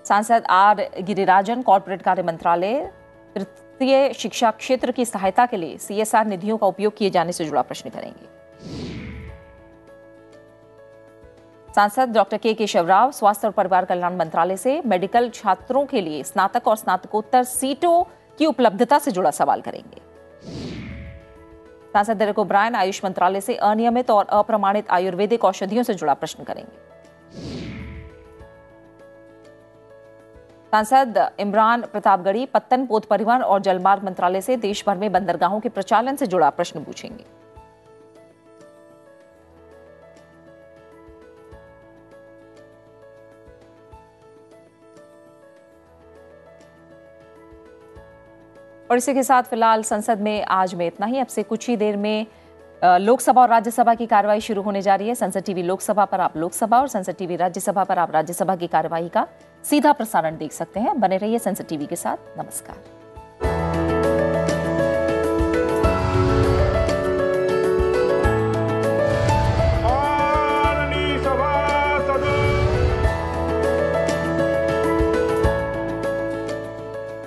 सांसद आर गिरिराजन कॉर्पोरेट कार्य मंत्रालय तृतीय शिक्षा क्षेत्र की सहायता के लिए CSR निधियों का उपयोग किए जाने से जुड़ा प्रश्न करेंगे। सांसद डॉक्टर के केशवराव स्वास्थ्य और परिवार कल्याण मंत्रालय से मेडिकल छात्रों के लिए स्नातक और स्नातकोत्तर सीटों की उपलब्धता से जुड़ा सवाल करेंगे। सांसद डेरेक ओब्रायन आयुष मंत्रालय से अनियमित और अप्रमाणित आयुर्वेदिक औषधियों से जुड़ा प्रश्न करेंगे। सांसद इमरान प्रतापगढ़ी पत्तन पोत परिवहन और जलमार्ग मंत्रालय से देश भर में बंदरगाहों के प्रचालन से जुड़ा प्रश्न पूछेंगे। और इसी के साथ फिलहाल संसद में आज में इतना ही। अब से कुछ ही देर में लोकसभा और राज्यसभा की कार्यवाही शुरू होने जा रही है। संसद टीवी लोकसभा पर आप लोकसभा और संसद टीवी राज्यसभा पर आप राज्यसभा की कार्यवाही का सीधा प्रसारण देख सकते हैं। बने रहिए संसद टीवी के साथ। नमस्कार।